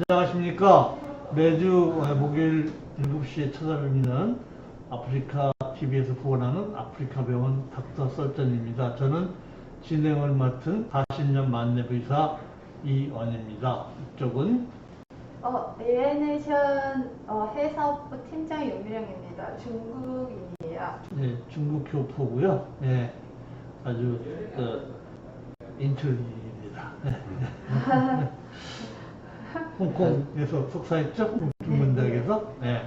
안녕하십니까. 매주 목요일 7시에 찾아뵙는 아프리카 TV에서 후원하는 아프리카 병원 닥터 썰전입니다. 저는 진행을 맡은 40년 만렙의사 이원입니다. 이쪽은 리에네이션 해사업부 팀장 윤미령입니다. 중국인이에요. 네, 중국 교포고요. 네, 아주 인철입니다. 네. 홍콩에서 석사했죠? 중문대학에서. 네.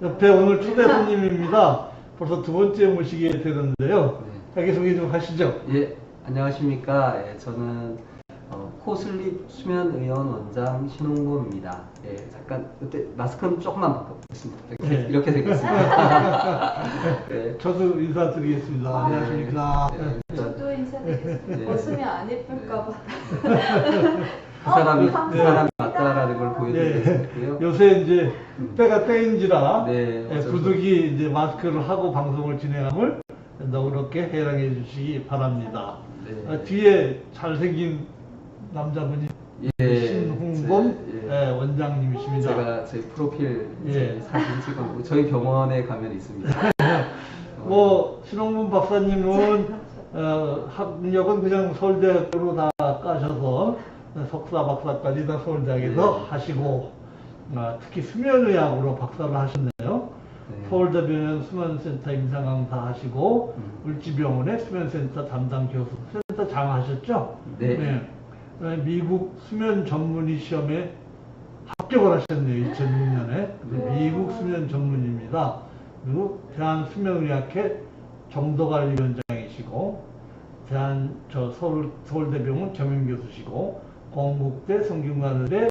옆에 오늘 초대 손님입니다. 벌써 두 번째 모시게 되는데요. 자기소개 좀 하시죠. 예, 안녕하십니까. 예, 저는 코슬립 수면의원 원장 신홍범입니다. 예, 잠깐 그때 마스크는 조금만 바꿔보겠습니다. 이렇게 생겼습니다. 네. 저도 인사드리겠습니다. 안녕하십니까. 저도 인사드리겠습니다. 벗으면 안 예쁠까봐. 그 사람이 맞다라는 걸 보여드리겠고요. 요새 이제 때가 때인지라 부득이 이제 마스크를 하고 방송을 진행함을 너그럽게 해랑해 주시기 바랍니다. 뒤에 잘생긴 남자분이 신홍범 원장님이십니다. 제가 제 프로필 사진 찍었고 저희 병원에 가면 있습니다. 신홍범 박사님은 학력은 그냥 서울대학교로 다 까셔서 석사 박사까지 다 서울대학에서 하시고 특히 수면의학으로 박사를 하셨네요. 서울대병원 수면센터 임상 강사 하시고 을지병원의 수면센터 담당 교수, 센터장 하셨죠? 네. 미국 수면 전문의 시험에 합격을 하셨네요. 2006년에. 미국 수면 전문의입니다. 그리고 대한수면의학회 정도관리위원장이시고 서울대병원 겸임교수시고 건국대 성균관의대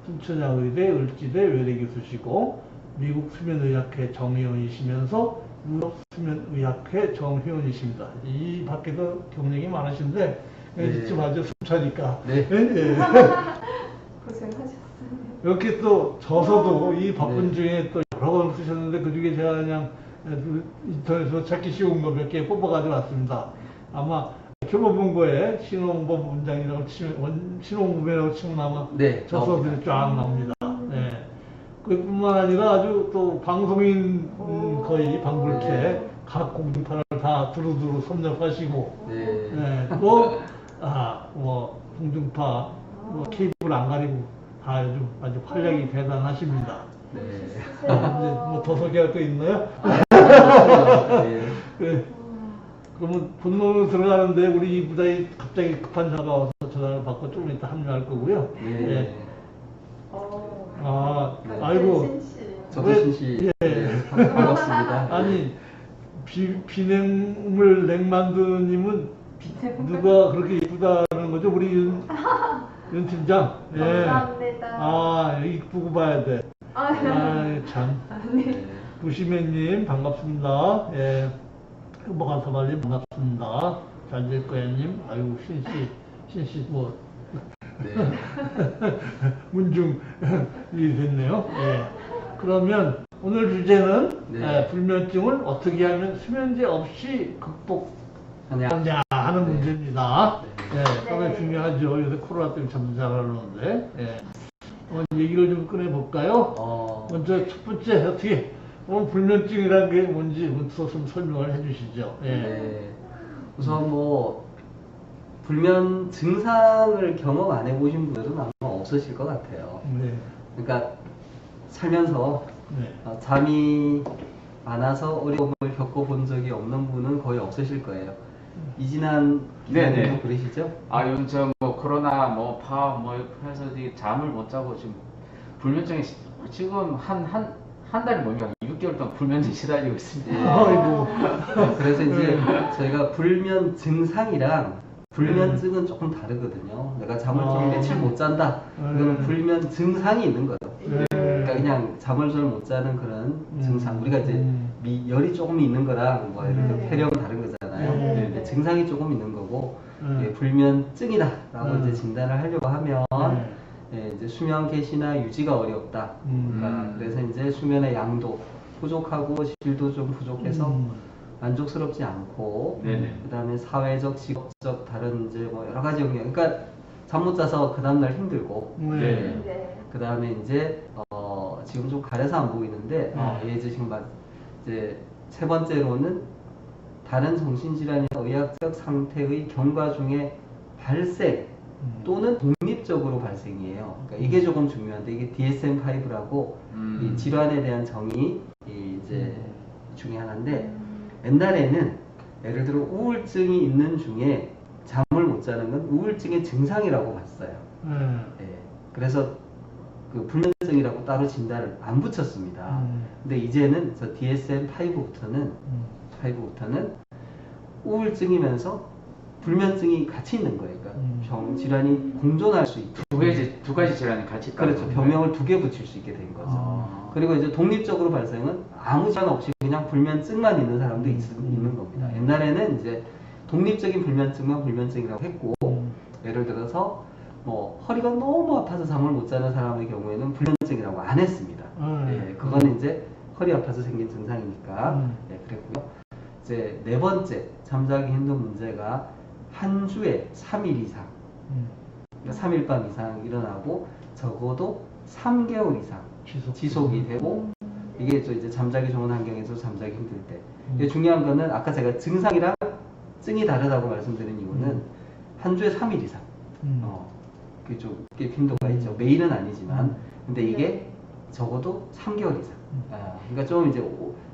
순천향의대 을지대 외래교수시고 미국 수면의학회 정회원이시면서 유럽 수면의학회 정회원이십니다. 이 밖에도 경력이 많으신데 직접 아주 숨차니까. 고생하셨어요. 이렇게 또 저서도 이 바쁜 중에 또 여러 권 쓰셨는데 그 중에 제가 그냥 인터넷에서 찾기 쉬운 거 몇 개 뽑아가지고 왔습니다. 아마 교보문고에 신홍범 원장이라고 치면 신홍범이라고 치면 아마 저서들이 쫙 나옵니다. 그뿐만 아니라 아주 또 방송인 거의 방불케 각 공중파를 다 두루두루 섭렵하시고 또 공중파 케이블 안 가리고 다 요즘 아주 활약이 대단하십니다. 이제 더 소개할 거 있나요? 그러면 본론으로 들어가는데 우리 이 부장이 갑자기 급한 전화가 와서 전화를 받고 조금 이따 합류할 거고요. 아이고. 저도 신씨. 반갑습니다. 아니, 비냉물 냉만두님은 누가 그렇게 예쁘다는 거죠? 우리 윤 팀장. 감사합니다. 이쁘고 봐야 돼. 참. 부시맨님 반갑습니다. 행복한서발님 반갑습니다. 잘될거야님, 아유 신씨 문중이 됐네요. 그러면 오늘 주제는 불면증을 어떻게 하면 수면제 없이 극복하냐 하는 문제입니다. 상당히 중요하죠. 요새 코로나 때문에 잠도 잘 안 오는데. 얘기를 좀 꺼내볼까요? 먼저 첫 번째 어떻게 불면증이라는 게 뭔지 좀 설명을 해주시죠. 우선 불면 증상을 경험 안 해보신 분들은 아마 없으실 것 같아요. 그러니까 살면서 잠이 많아서 어려움을 겪어본 적이 없는 분은 거의 없으실 거예요. 이진한 기자님도 그러시죠? 요즘 코로나 파업 해서 잠을 못 자고 지금 불면증이 지금 한 달이 뭡니까? 6개월 동안 불면증 시달리고 있습니다. 그래서 이제 저희가 불면 증상이랑 불면증은 조금 다르거든요. 내가 잠을 좀 며칠 못 잔다. 그건 불면 증상이 있는 거죠. 그러니까 그냥 잠을 잘 못 자는 그런 증상. 우리가 이제 열이 조금 있는 거랑 이렇게 폐렴 다른 거잖아요. 증상이 조금 있는 거고 불면증이다라고 이제 진단을 하려고 하면 이제 수면 개시나 유지가 어렵다. 그래서 이제 수면의 양도 부족하고 질도 좀 부족해서 만족스럽지 않고, 그 다음에 사회적, 직업적, 다른 이제 여러 가지 영역. 그러니까 잠 못 자서 그 다음날 힘들고, 그 다음에 이제 지금 좀 가려서 안 보이는데 예, 이제 지금 이제 세 번째로는 다른 정신질환이나 의학적 상태의 경과 중에 발생 또는 독립적으로 발생이에요. 그러니까 이게 조금 중요한데 이게 DSM-5라고 이 질환에 대한 정의 이제 중에 하나인데 옛날에는 예를 들어 우울증이 있는 중에 잠을 못 자는 건 우울증의 증상이라고 봤어요. 예, 그래서 그 불면증이라고 따로 진단을 안 붙였습니다. 근데 이제는 저 DSM-5부터는 우울증이면서 불면증이 같이 있는 거예요. 그러니까 질환이 공존할 수 있고 두 가지 질환이 같이 있다는 그렇죠. 건가요? 병명을 두 개 붙일 수 있게 된 거죠. 그리고 이제 독립적으로 발생은 아무 질환 없이 그냥 불면증만 있는 사람도 있는 겁니다. 옛날에는 이제 독립적인 불면증만 불면증이라고 했고 예를 들어서 뭐 허리가 너무 아파서 잠을 못 자는 사람의 경우에는 불면증이라고 안 했습니다. 예, 그거는 이제 허리 아파서 생긴 증상이니까 예, 그랬고요. 이제 네 번째 잠자기 힘든 문제가 한 주에 3일 이상, 그러니까 3일 밤 이상 일어나고 적어도 3개월 이상 지속이 되고 이게 또 이제 잠자기 좋은 환경에서 잠자기 힘들 때. 이게 중요한 거는 아까 제가 증상이랑 증이 다르다고 말씀드린 이유는 한 주에 3일 이상. 그게 좀 꽤 빈도가 있죠. 매일은 아니지만. 근데 이게 적어도 3개월 이상. 그러니까 좀 이제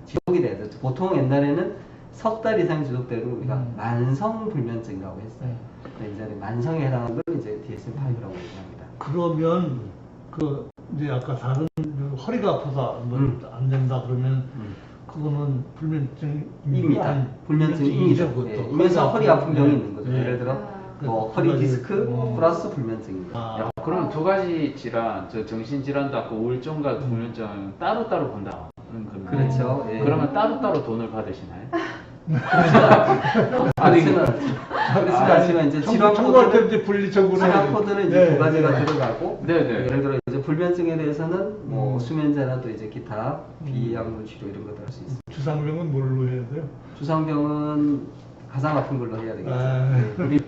지속이 돼야 돼요. 보통 옛날에는 석 달 이상 지속되는 우리가 만성 불면증이라고 했어요. 근데 이제 만성에 해당하는 걸 이제 DSM-5라고 얘기합니다. 그러면 그 이제 아까 다른 허리가 아파서 안 된다 그러면 그거는 불면증입니다. 불면증입니다. 그것도. 예, 그래서 허리 아픈 병이 네. 있는 거죠. 네. 예를 들어 뭐 그 허리 두 가지. 디스크 플러스 불면증입니다. 야, 그럼 두 가지 질환, 저 정신질환도 아까 우울증과 불면증 따로따로 본다는 건가요? 그렇죠. 예. 그러면 따로따로 돈을 받으시나요? 그렇지만 이제 질환 청구할 때 코드는 이제 분리적으로 질환 코드는 이제 두 가지가 네. 들어가고 네, 네. 예를 들어 이제 불면증에 대해서는 뭐 수면제나 또 이제 기타 비약물 치료 이런 것도 할 수 있습니다. 주상병은 뭘로 해야 돼요? 주상병은 가장 아픈 걸로 해야 되겠죠. 우리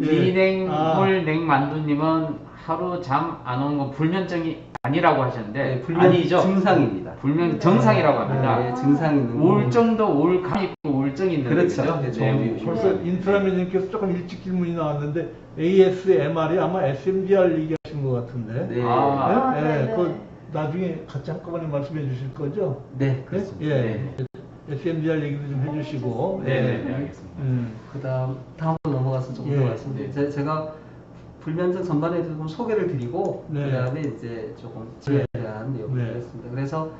비냉물 냉만두님은 하루 잠 안 오는 건 불면증이 아니라고 하셨는데 불면 아니죠? 증상입니다. 불면 정상이라고 합니다. 네, 증상 있는 거. 우울증도 우울감이 있고 우울증이 있는 그렇죠. 거죠. 네, 네. 벌써 인트라맨님께서 조금 일찍 질문이 나왔는데 ASMR이 아마 SMDR 얘기하신 것 같은데. 네. 아, 네? 네, 네. 그 나중에 같이 한꺼번에 말씀해 주실 거죠? 네, 그렇습니다. 예. SMDR 얘기도 좀 해주시고. 네, 네, 네, 알겠습니다. 다음으로 넘어가서 조금 더 예. 말씀드릴게요. 제가 불면증 전반에 대해서 좀 소개를 드리고 네. 그다음에 이제 조금 치료에 대한 내용을 네. 드렸습니다. 그래서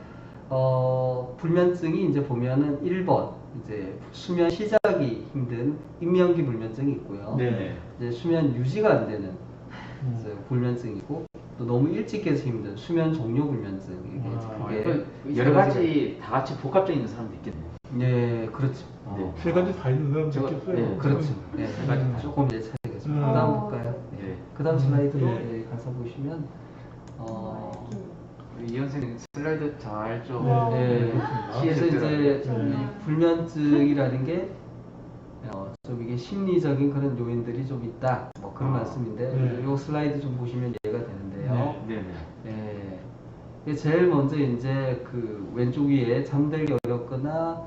불면증이 이제 보면은 1번 이제 수면 시작이 힘든 임명기 불면증이 있고요. 네. 이제 수면 유지가 안 되는 이제 불면증이고 또 너무 일찍 깨서 힘든 수면 종료 불면증 이게 그 여러 가지 다 같이 복합적인 있는 사람도 있겠네요. 네, 그렇죠. 네. 세 가지 다 있는 사람 제가- 있겠어요? 네, 그렇죠. 네, 세 가지 다 조금 이제 차이겠습니다. 그다음 볼까요? 네. 그다음 슬라이드로 네. 예, 가서 보시면 이 선생님 슬라이드 잘 좀. 네. 그래서 이제 네. 이 불면증이라는 게 좀 이게 심리적인 그런 요인들이 좀 있다. 뭐 그런 말씀인데 네. 이 슬라이드 좀 보시면 이해가 되는데요. 네, 네. 예. 이게 제일 먼저 이제 그 왼쪽 위에 잠들기 어렵거나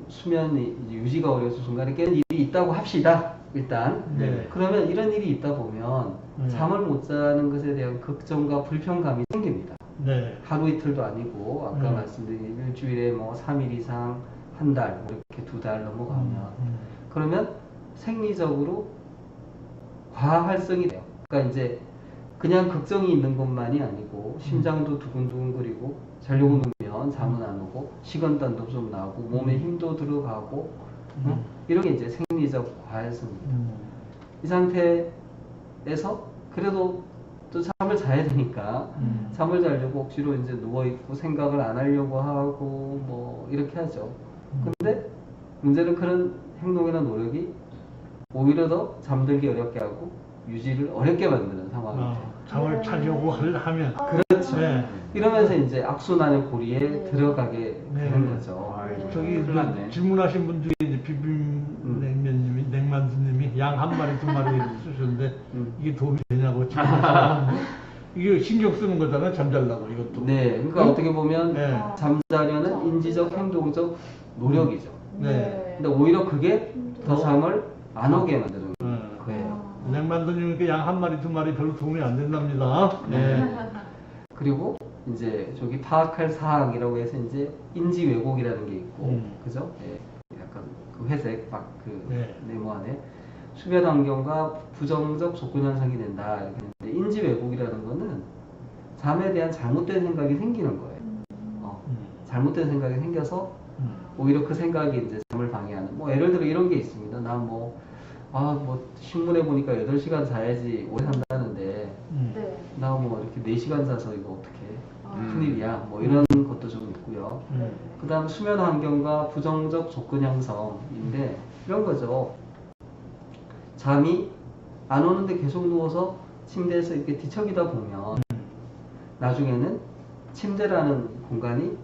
수면이 이제 유지가 어려워서 중간에 깨는 일이 있다고 합시다. 일단 네. 그러면 이런 일이 있다 보면 네. 잠을 못 자는 것에 대한 걱정과 불편감이 생깁니다. 네. 하루 이틀도 아니고 아까 네. 말씀드린 일주일에 뭐 3일 이상 한 달, 뭐 이렇게 2달 넘어가면 그러면 생리적으로 과활성이 돼요. 그러니까 이제 그냥 걱정이 있는 것만이 아니고 심장도 두근두근거리고 자려고 누우면 잠은 안 오고 식은땀도 좀 나고 몸에 힘도 들어가고 이런 게 이제 생리적 과활성입니다. 이 상태에서 그래도 또 잠을 자야 되니까 잠을 자려고 억지로 이제 누워있고 생각을 안 하려고 하고 뭐 이렇게 하죠. 근데 문제는 그런 행동이나 노력이 오히려 더 잠들기 어렵게 하고 유지를 어렵게 만드는 상황이죠. 잠을 자려고 하면. 그렇죠. 네. 이러면서 이제 악순환의 고리에 들어가게 되는 거죠. 저기 큰일 났네. 질문하신 분 중에 이제 비빔냉면님이 냉만두님이 양 한 마리 두 마리 쓰셨는데 이게 도움이 되냐고 질문하셨는데 이게 신경 쓰는 거잖아요. 잠잘라고 이것도. 네, 그러니까 응? 어떻게 보면 네. 잠자려는 인지적, 행동적 노력이죠. 네. 근데 오히려 그게 더 잠을 안 오게 만드는 거예요. 그냥 만드니까 양 한 마리 두 마리 별로 도움이 안 된답니다. 네. 그리고 이제 저기 파악할 사항이라고 해서 이제 인지 왜곡이라는 게 있고, 그죠? 예, 약간 그 회색 막 그 네. 네모 안에 수면 환경과 부정적 조건 현상이 된다. 이렇게 했는데 인지 왜곡이라는 거는 잠에 대한 잘못된 생각이 생기는 거예요. 잘못된 생각이 생겨서 오히려 그 생각이 이제 잠을 방해하는. 뭐 예를 들어 이런 게 있습니다. 난 뭐 신문에 보니까 8시간 자야지 오래 산다는데 네. 나 뭐 이렇게 4시간 자서 이거 어떻게 큰일이야. 뭐 이런 것도 좀 있고요. 그 다음 수면 환경과 부정적 조건 형성인데 이런 거죠. 잠이 안 오는데 계속 누워서 침대에서 이렇게 뒤척이다 보면 나중에는 침대라는 공간이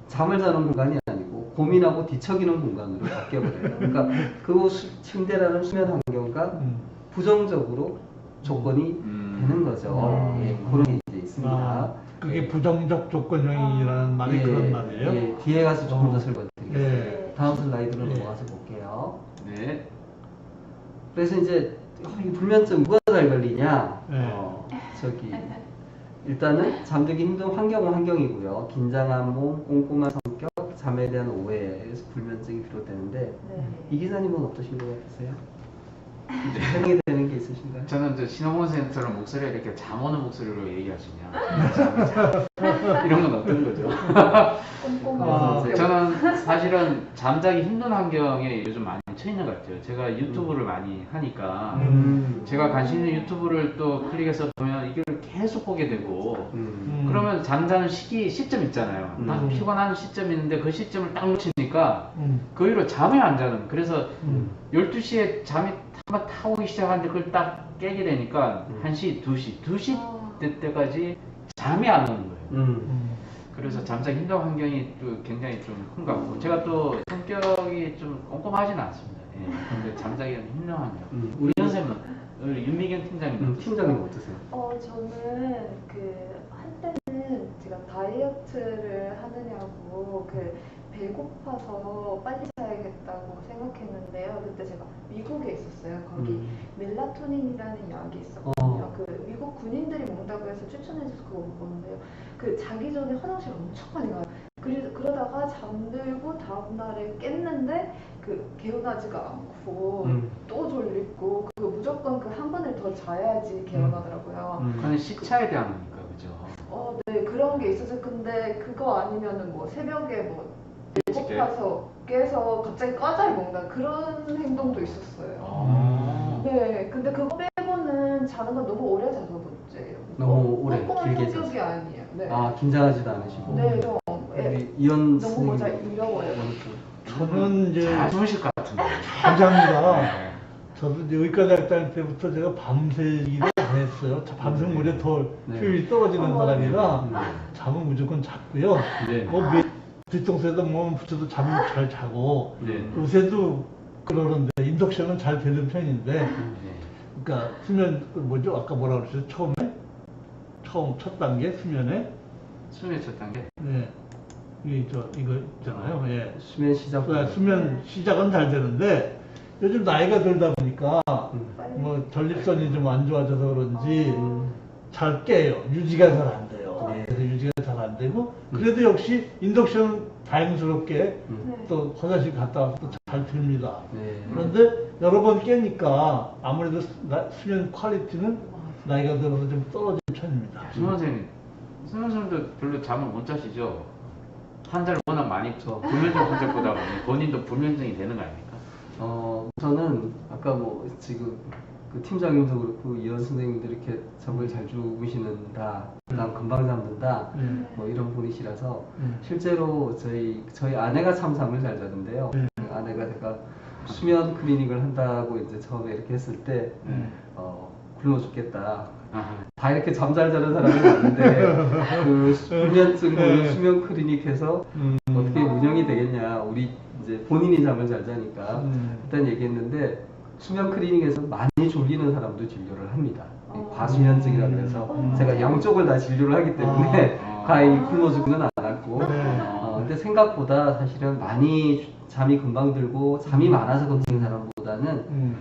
잠을 자는 공간이 아니고 고민하고 뒤척이는 공간으로 바뀌어버려요. 그러니까 그 침대라는 수면 환경과 부정적으로 조건이 되는 거죠. 예, 그런 게 이제 있습니다. 그게 부정적 조건형이라는 말이 예, 그런 말이에요. 예, 뒤에 가서 조금 더 설명드리겠습니다. 예. 다음 슬라이드로 예. 넘어가서 볼게요. 네. 그래서 이제 이 불면증 누가 잘 걸리냐? 네. 저기 일단은 잠들기 힘든 환경은 환경이고요. 긴장한 몸, 꼼꼼한 성격, 잠에 대한 오해에서 불면증이 비롯되는데 네. 이 기사님은 어떠신 것 같으세요? 해당이 되는 게 있으신가요? 저는 저 신홍원 선생님처럼 목소리가 이렇게 잠 오는 목소리로 얘기하시냐. 이런 건 어떤 거죠? 꼼꼼한 저는 사실은 잠자기 힘든 환경에 요즘 많이 처해 것 같아요. 제가 유튜브를 많이 하니까 제가 관심 있는 유튜브를 또 클릭해서 보면 이걸 계속 보게 되고 그러면 잠자는 시점 있잖아요. 딱 피곤한 시점이 있는데 그 시점을 딱 놓치니까 그 이후로 잠이 안 자는. 그래서 12시에 잠이 한번 타오기 시작하는데 그걸 딱 깨게 되니까 1시, 2시 때까지 잠이 안 오는 거예요. 그래서 잠자기 힘든 환경이 또 굉장히 좀 큰 것 같고 제가 또 성격이 좀 꼼꼼하지는 않습니다. 예. 근데 잠자기가 힘든 환경. 우리 선생님은 우리 윤미경 팀장님 팀장님 어떠세요? 저는 한때는 제가 다이어트를 하느냐고 배고파서 빨리 자야겠다고 생각했는데요. 그때 제가 미국에 있었어요. 거기 멜라토닌이라는 약이 있었거든요. 미국 군인들이 먹는다고 해서 추천해줘서 그거 먹었는데요. 자기 전에 화장실 엄청 많이 가요. 그러다가 잠들고 다음날에 깼는데 개운하지가 않고 또 졸리고 무조건 한 번을 더 자야지 개운하더라고요. 그건 시차에 대한 거니까 그죠? 네, 그런 게 있어서 근데 그거 아니면은 새벽에 배고파서 깨서 갑자기 과자를 먹는다 그런 행동도 있었어요. 네, 근데 그거 빼고는 자는 건 너무 오래 자서 문제예요. 너무 오래, 꼼꼼한 길게 성격이 자서. 아니에요. 네. 긴장하지도 않으시고. 네, 좀 우리 이현 너무 모자 선생님 이러워요. 저는 이제 잘 주무실 것 같은데. 감사합니다. 네. 저도 이제 의과대학 다닐 때부터 제가 밤새 일을 안 했어요. 밤새면 오히려 더 효율이 떨어지는 사람이라 잠은 무조건 잤고요. 네. 뒤통수에다 몸 붙여도 잠 잘 자고 네. 요새도 그러는데 인덕션은 잘 되는 편인데 네. 그러니까 수면 아까 뭐라 그랬어요? 처음 첫 단계 수면에 수면 첫 단계. 네. 이거 있잖아요. 예. 수면 시작. 수면 시작은 잘 되는데 요즘 나이가 들다 보니까 전립선이 좀 안 좋아져서 그런지 잘 깨요. 유지가 잘 안 돼요. 그래서 유지가 잘 안 되고 그래도 역시 인덕션 다행스럽게 또 화장실 갔다 와서 또 잘 됩니다. 그런데 여러 번 깨니까 아무래도 수면 퀄리티는 나이가 들어서 좀 떨어지는 편입니다. 수면 선생님도 별로 잠을 못 자시죠? 환자를 워낙 많이 불면증 환자 보다 보니 본인도 불면증이 되는 거 아닙니까? 저는 아까 지금 그 팀장님도 그렇고 이현 선생님도 이렇게 잠을 잘 주무시는다, 그다음 금방 잠든다, 이런 분이시라서 실제로 저희 아내가 참 잠을 잘 자는데요. 그 아내가 제가 수면 클리닉을 한다고 이제 처음에 이렇게 했을 때 굶어 죽겠다. 다 이렇게 잠 잘 자는 사람이 많은데 불면증 수면 클리닉에서 어떻게 운영이 되겠냐. 우리 이제 본인이 잠을 잘 자니까 일단 얘기했는데 수면 클리닉에서 많이 졸리는 사람도 진료를 합니다. 과수면증이라고 해서 제가 양쪽을 다 진료를 하기 때문에 과잉 굶어주지는 않았고 근데 생각보다 사실은 많이 잠이 금방 들고 잠이 많아서 걱정인 사람보다는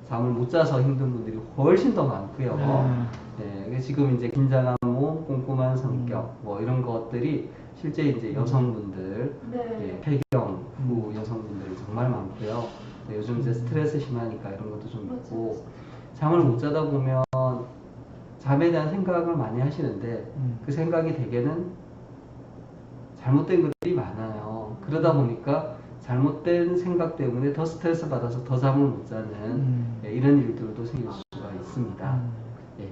잠을 못 자서 힘든 분들이 훨씬 더 많고요. 네, 지금 이제 긴장한 몸, 꼼꼼한 성격 뭐 이런 것들이 실제 이제 여성분들, 네. 폐경 후 여성분들이 정말 많고요. 네, 요즘 이제 스트레스 심하니까 이런 것도 좀 있고 잠을 못 자다 보면 잠에 대한 생각을 많이 하시는데 그 생각이 대개는 잘못된 것들이 많아요. 그러다 보니까 잘못된 생각 때문에 더 스트레스 받아서 더 잠을 못 자는 이런 일들도 생길 수가 있습니다. 예.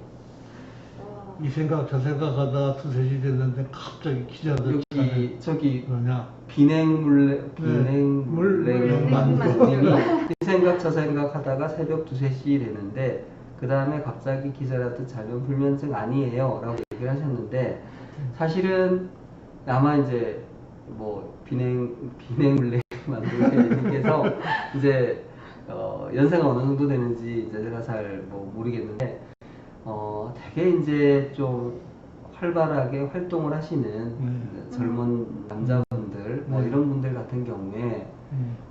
이 생각 저 생각하다가 2, 3시 됐는데 갑자기 기자들 여기 저기 뭐냐 비냉물냉만두님이 이 생각 저 생각 하다가 새벽 2, 3시 되는데 그 다음에 갑자기 기절하듯 자면 불면증 아니에요 라고 얘기를 하셨는데 사실은 아마 이제 뭐 비냉물냉만두님께서 이제 연세가 어느 정도 되는지 이제 제가 잘 뭐 모르겠는데 되게 이제 좀 활발하게 활동을 하시는 젊은 남자분들 뭐 이런 분들 같은 경우에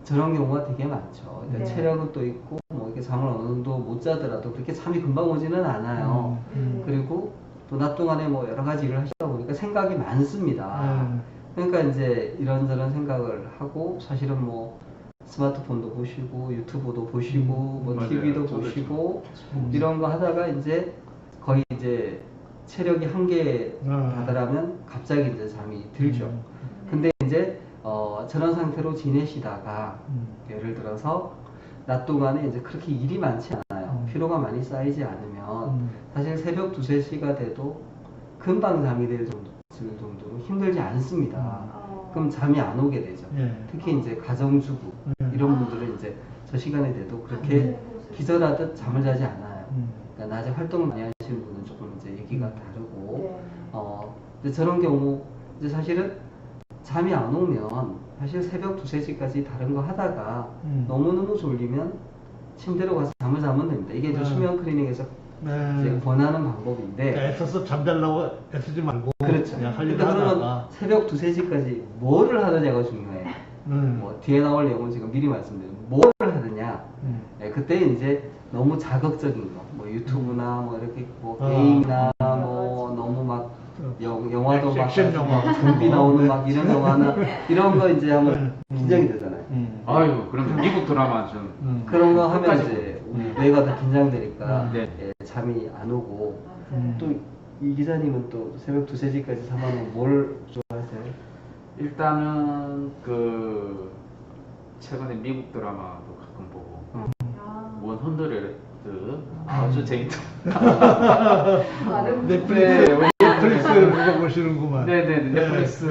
저런 경우가 되게 많죠. 그러니까 체력은 또 있고 뭐 이렇게 잠을 어느 정도 못 자더라도 그렇게 잠이 금방 오지는 않아요. 그리고 또 낮 동안에 뭐 여러 가지 일을 하시다 보니까 생각이 많습니다. 그러니까 이제 이런저런 생각을 하고 사실은 뭐 스마트폰도 보시고 유튜브도 보시고 뭐 맞아요. TV도 저도 보시고 이런 거 하다가 이제 거의 이제 체력이 한계에 다다르면 갑자기 이제 잠이 들죠. 근데 이제 저런 상태로 지내시다가 예를 들어서 낮 동안에 이제 그렇게 일이 많지 않아요. 피로가 많이 쌓이지 않으면 사실 새벽 2, 3시가 돼도 금방 잠이 들 정도로 힘들지 않습니다. 그럼 잠이 안 오게 되죠. 특히 이제 가정주부 이런 분들은 이제 저 시간에 돼도 그렇게 기절하듯 잠을 자지 않아요. 그러니까 낮에 활동을 많이 하시는 분은 조금 이제 얘기가 다르고 근데 저런 경우 이제 사실은 잠이 안 오면 사실 새벽 2, 3시까지 다른 거 하다가 너무너무 졸리면 침대로 가서 잠을 자면 됩니다. 이게 이제 수면 클리닉에서 이제 권하는 방법인데 애써서 잠자려고 애쓰지 말고 그렇죠. 그냥 할 근데 일 그러면 하다가 새벽 2, 3시까지 뭐를 하느냐가 중요해요. 뭐 뒤에 나올 내용은 지금 미리 말씀드리면 뭘 하느냐. 그때 이제 너무 자극적인 거, 뭐 유튜브나 뭐 이렇게 뭐 게임이나 뭐 너무 막 영화도 막 액션 영화 좀비 나오는 막 이런 영화나 이런 거 이제 하면 긴장이 되잖아요. 아유, 그럼 미국 드라마 좀 그런 거 하면 끝까지 이제 뇌가 더 긴장되니까 네. 잠이 안 오고 또 이 기자님은 또 새벽 2, 3시까지 잠하면 뭘 좋아하세요? 일단은 그 최근에 미국 드라마도 가끔 보고 원 헌드레드 아주 재밌다. 넷플릭스를 보고 보시는구만. 네네 넷플릭스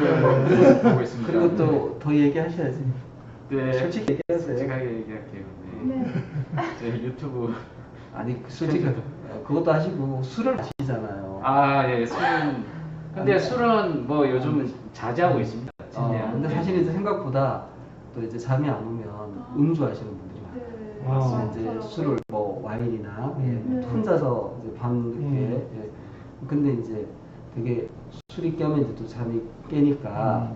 보고 있습니다. 그리고 또 더 얘기하셔야지. 네. 솔직히 얘기하세요. 솔직하게 얘기할게요. 네. 제 유튜브 아니 솔직히 그것도 하시고 술을 마시잖아요. 예, 술은 근데 술은 뭐 요즘 자제하고 있습니다. 진짜. 근데 사실 이제 생각보다 또 이제 잠이 안 오면 음주하시는 분들이 많아요. 그래서 이제 술을 뭐 와인이나 혼자서 이제 밤늦게 근데 이제 되게 술이 깨면 이제 또 잠이 깨니까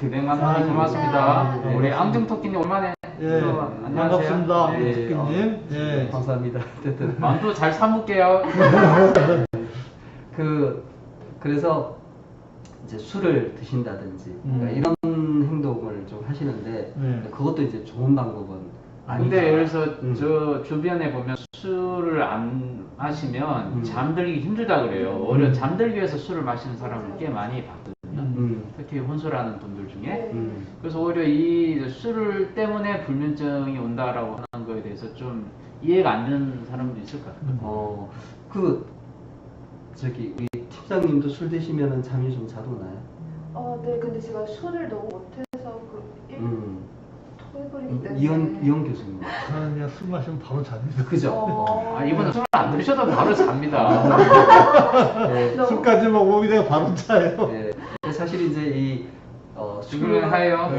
냉만두님 고맙습니다. 네. 우리 앙증토끼님 오랜만에 안녕하세요. 반갑습니다. 네. 토끼님. 감사합니다. 어쨌든 만두 잘 사먹게요. 그래서 이제 술을 드신다든지 그러니까 이런 행동을 좀 하시는데 그것도 이제 좋은 방법은 아니죠. 근데 예를 들어서 저 주변에 보면 술을 안 마시면 잠들기 힘들다 그래요. 오히려 잠들기 위해서 술을 마시는 사람을 꽤 많이 봤거든요. 특히 혼술하는 분들 중에. 그래서 오히려 이 술 때문에 불면증이 온다라고 하는 거에 대해서 좀 이해가 안 되는 사람도 있을 것 같아요. 저기 우리 팀장님도 술 드시면은 잠이 좀 잘 오나요? 네, 근데 제가 술을 너무 못해서 토해버리기 때문에. 이현 교수님. 저는 그냥 술 마시면 바로 잡니다. 그죠? 이분은 술을 안 드셔도 바로 잡니다. 네. 술까지 먹으면 그냥 바로 자요. 네. 근데 사실 이제 이 술을 하여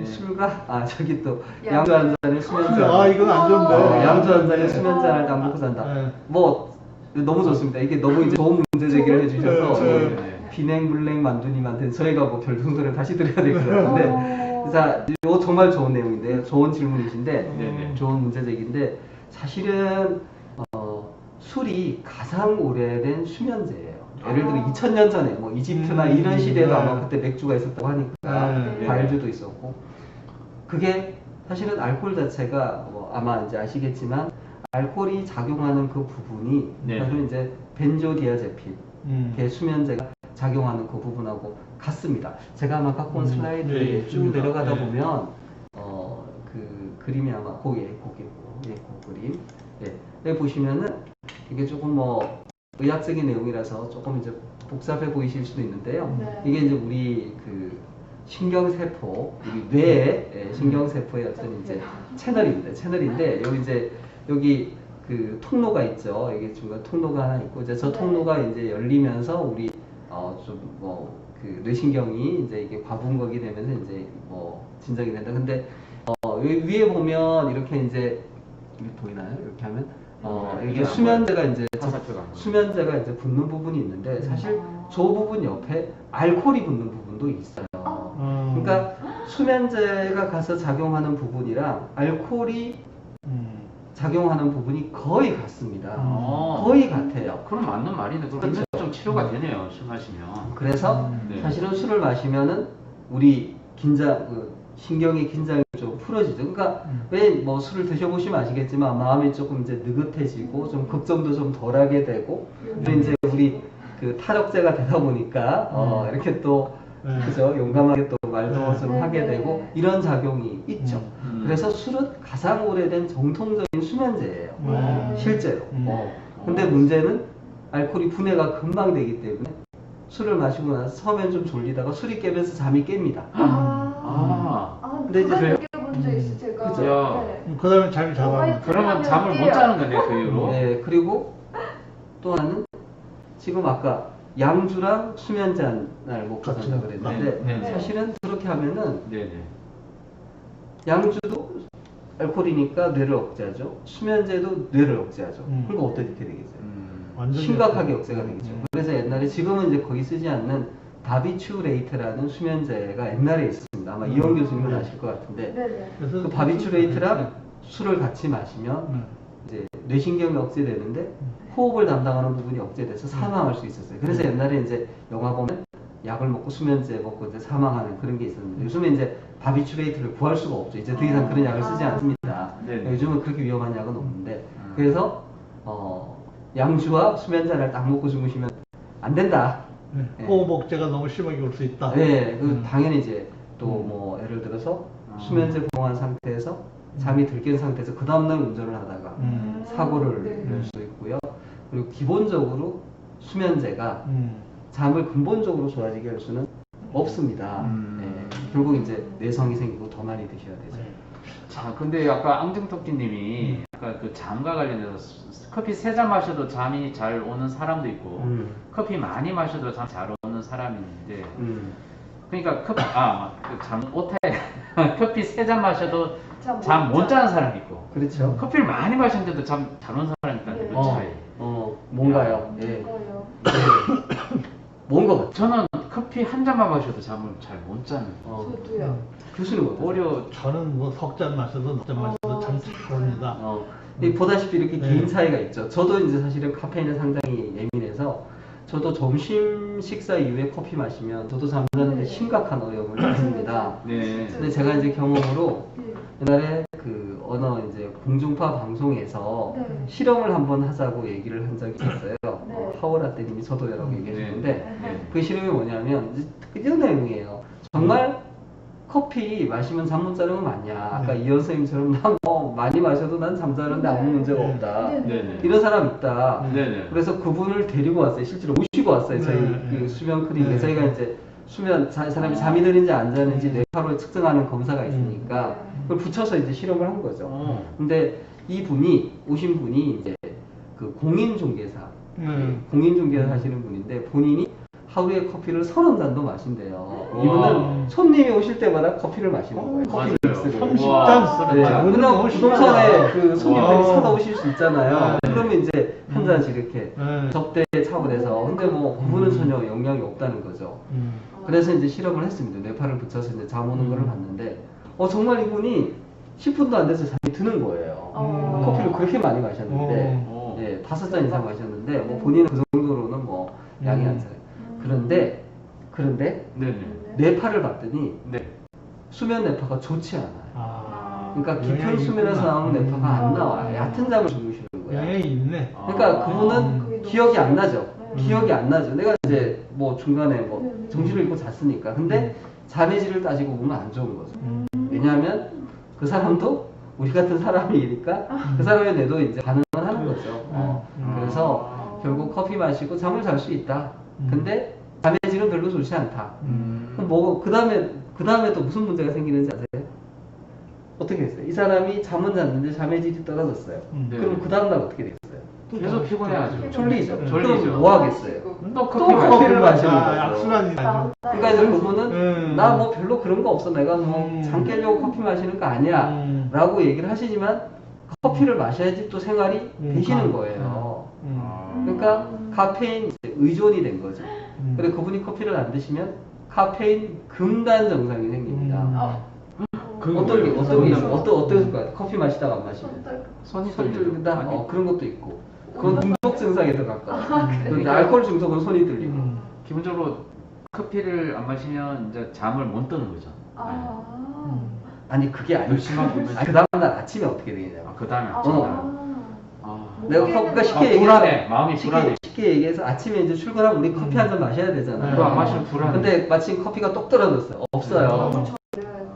술과 저기 또 양주. 양주 한 잔에 수면제. 이건 안 좋은데. 양주 한 잔에 수면제 하나를 딱 먹고 산다. 네. 뭐 너무 좋습니다. 이게 너무 이제 좋은 문제 제기를 해주셔서 네. 비냉불냉 만두님한테 저희가 뭐 별풍선을 다시 드려야 될 것 같은데, 자, 이거 정말 좋은 내용인데요. 좋은 질문이신데, 네네. 좋은 문제 제기인데, 사실은 술이 가장 오래된 수면제예요. 예를 들어 2000년 전에 뭐 이집트나 이런 시대에도 아마 그때 맥주가 있었다고 하니까 네. 과일주도 있었고, 그게 사실은 알코올 자체가 뭐 아마 이제 아시겠지만 알코올이 작용하는 그 부분이 네. 사실은 이제 벤조디아제핀 네. 수면제가 작용하는 그 부분하고 같습니다. 제가 아마 갖고 온 슬라이드에 네, 쭉 있습니다. 내려가다 네. 보면 그 그림이 아마 거기에 그 그림. 여기 보시면은 이게 조금 뭐 의학적인 내용이라서 조금 이제 복잡해 보이실 수도 있는데요. 네. 이게 이제 우리 그 신경세포, 우리 뇌의 신경세포의 어떤 이제 채널인데 여기 그 통로가 있죠. 이게 중간 통로가 하나 있고 이제 저 통로가 이제 열리면서 우리 좀 뭐 그 뇌신경이 이제 이게 과분각이 되면서 이제 뭐 진정이 된다. 근데 여기 위에 보면 이렇게 이제 이게 보이나요? 이렇게 하면 이게 수면제가 이제 화살표가 안 보여요. 수면제가 이제 붙는 부분이 있는데 사실 저 부분 옆에 알코올이 붙는 부분도 있어요. 그러니까 수면제가 가서 작용하는 부분이랑 알코올이 작용하는 부분이 거의 같습니다. 거의 같아요. 그럼 맞는 말이네. 그럼 그렇죠. 좀 치료가 되네요. 술 마시면. 그래서 네. 사실은 술을 마시면은 우리 신경의 긴장이 좀 풀어지죠. 그러니까 왜 뭐 술을 드셔보시면 아시겠지만 마음이 조금 이제 느긋해지고 좀 걱정도 좀 덜하게 되고 또 이제 우리 그 탈옥제가 되다 보니까 이렇게 또 그죠 용감하게 또 말도 좀 하게 되고 이런 작용이 있죠. 그래서 술은 가장 오래된 정통적인 수면제예요. 실제로. 근데 문제는 알코올이 분해가 금방 되기 때문에 술을 마시고 나서 처음엔 좀 졸리다가 술이 깨면서 잠이 깹니다. 근데 이제 그게 문제 있어 제가. 그죠. 네. 그 다음에 잠이 잘 와요. 그러면 잠을 못 자는 거네 그 이후로. 네, 그리고 또 하나는 지금 아까 양주랑 수면제 하나를 먹고 산다고 그랬는데 네. 사실은 그렇게 하면은 네네. 양주도 알코올이니까 뇌를 억제하죠. 수면제도 뇌를 억제하죠. 그럼 어떻게 되겠어요? 완전히 심각하게 억제가 되겠죠. 그래서 옛날에 지금은 이제 거의 쓰지 않는 바비추레이트라는 수면제가 옛날에 있습니다. 아마 이용 교수님은 아실 것 같은데 네네. 그래서 그 바비추레이트랑 술을 같이 마시면 이제 뇌신경이 억제되는데 호흡을 담당하는 부분이 억제돼서 사망할 수 있었어요. 그래서 옛날에 이제 영화 보면 약을 먹고 수면제 먹고 이제 사망하는 그런 게 있었는데 요즘에 이제 바비추레이트를 구할 수가 없죠. 이제 더 이상 그런 약을 쓰지 않습니다. 네네. 요즘은 그렇게 위험한 약은 없는데 그래서 양주와 수면제를 딱 먹고 주무시면 안 된다. 호흡 억제가 너무 심하게 올 수 있다. 네, 당연히 이제 또 뭐 예를 들어서 수면제 복용한 상태에서 잠이 들깬 상태에서 그 다음날 운전을 하다가 사고를 낼 수 있고요. 그리고 기본적으로 수면제가 잠을 근본적으로 좋아지게 할 수는 없습니다. 결국 이제 내성이 생기고 더 많이 드셔야 되죠. 자, 근데 아까 앙증토끼님이 아까 그 잠과 관련해서 커피 3잔 마셔도 잠이 잘 오는 사람도 있고 커피 많이 마셔도 잠 잘 오는 사람이 있는데 그러니까 잠 오타에 커피 3잔 마셔도 잠 못 자는 사람이 있고 그렇죠. 커피를 많이 마셨는데도 잠 잘 오는 사람이 있다는 그 차이. 뭔가요? 예. 이거요. 뭔가 같아요. 저는 커피 한 잔만 마셔도 잠을 잘 못 자는. 저도요. 교수님 어때요? 오히려 저는 뭐 석 잔 마셔도 넉 잔 마셔도 참 잘 옵니다. 보다시피 이렇게 네. 개인 차이가 있죠. 저도 이제 사실은 카페인에 상당히 예민해서 저도 점심 식사 이후에 커피 마시면 저도 잠자는데 심각한 어려움을 겪습니다. 네. 근데 제가 이제 경험으로 옛날에 그 어느 이제 공중파 방송에서 네. 실험을 한번 하자고 얘기를 한 적이 있었어요. 하워라떼님이 저도요라고 얘기했는데 네. 그 실험이 뭐냐면 이제 이런 내용이에요. 정말 커피 마시면 잠 못 자는 건 맞냐? 아까 이현 선생님처럼 난 뭐 많이 마셔도 난 잠자는데 아무 문제가 없다. 네네. 이런 사람 있다. 네네. 그래서 그분을 데리고 왔어요. 실제로 모시고 왔어요. 저희 네. 그 수면 클리닉에 네. 저희가 이제 사람이 잠이 드는지 안 자는지 뇌파로 측정하는 검사가 있으니까 그걸 붙여서 이제 실험을 한 거죠. 근데 오신 분이 이제 그 공인중개사 하시는 분인데 본인이 하루에 커피를 30잔도 마신대요. 와. 이분은 손님이 오실 때마다 커피를 마시는 거예요. 맞아요. 커피 믹스를. 30잔? 네, 와, 그냥 너무 부동산에 심하다. 그 손님들이 와. 사다 오실 수 있잖아요. 네. 그러면 이제 한 잔씩 이렇게 네. 접대 차원에서. 근데 뭐 그분은 전혀 영향이 없다는 거죠. 그래서 이제 실험을 했습니다. 뇌파를 붙여서 이제 잠 오는 거를 봤는데, 정말 이분이 10분도 안 돼서 잠이 드는 거예요. 커피를 그렇게 많이 마셨는데, 오. 예, 5잔 이상 마셨는데, 뭐 본인은 그 정도로는 뭐 양이 안 차요. 그런데 네네. 뇌파를 봤더니 네. 수면 뇌파가 좋지 않아요. 아, 그러니까 깊은 영향이 수면에서 있구나. 나오는 뇌파가 안 나와요. 얕은 잠을 주무시는 거예요. 영향이 있네. 그러니까 아. 그분은 그게 기억이 너무 안 나죠. 네. 기억이 안 나죠. 내가 이제 뭐 중간에 뭐 네. 정신을 잃고 잤으니까. 근데 잠의 질을 따지고 보면 안 좋은 거죠. 왜냐하면 그 사람도 우리 같은 사람이니까 그 사람의 뇌도 이제 반응을 하는 거죠. 그래서 결국 커피 마시고 잠을 잘 수 있다. 근데 잠의 질은 별로 좋지 않다. 그럼 뭐 그 다음에 또 무슨 문제가 생기는지 아세요? 어떻게 됐어요? 이 사람이 잠은 잤는데 잠의 질이 떨어졌어요. 네. 그럼 그 다음날 어떻게 됐어요? 계속 피곤해하죠. 졸리죠. 졸리죠. 그럼 뭐 하겠어요? 또 또 커피 마시고. 커피를 마시는 아, 거죠. 악순환이 아니고. 그러니까 이제 그분은 나 뭐 별로 그런 거 없어. 내가 뭐 잠 음. 깨려고 커피 마시는 거 아니야. 음. 라고 얘기를 하시지만 커피를 마셔야지 또 생활이 되시는 거예요. 그러니까 카페인 이제 의존이 된 거죠. 그리고 그분이 커피를 안 드시면 카페인 금단 증상이 생깁니다. 어떤 게 있어요? 어떨 것 같아요? 커피 마시다가 안 마시면 손이 손이 떨리죠. 떨린다? 아니. 그런 것도 있고 그건 중독 증상에 더 가까워. 근데 알코올 중독은 손이 떨리고 기본적으로 커피를 안 마시면 이제 잠을 못 드는 거죠. 아니 그게 아니고 심한 부분이- 그 다음날 아침에 어떻게 되냐면 그 다음에 내가 그러니까 쉽게 불안해. 마음이 쉽게, 불안해. 쉽게 얘기해서 아침에 이제 출근하면 우리 커피 한 잔 마셔야 되잖아요. 그거 안 마시면 불안해. 근데 마침 커피가 똑 떨어졌어요. 없어요.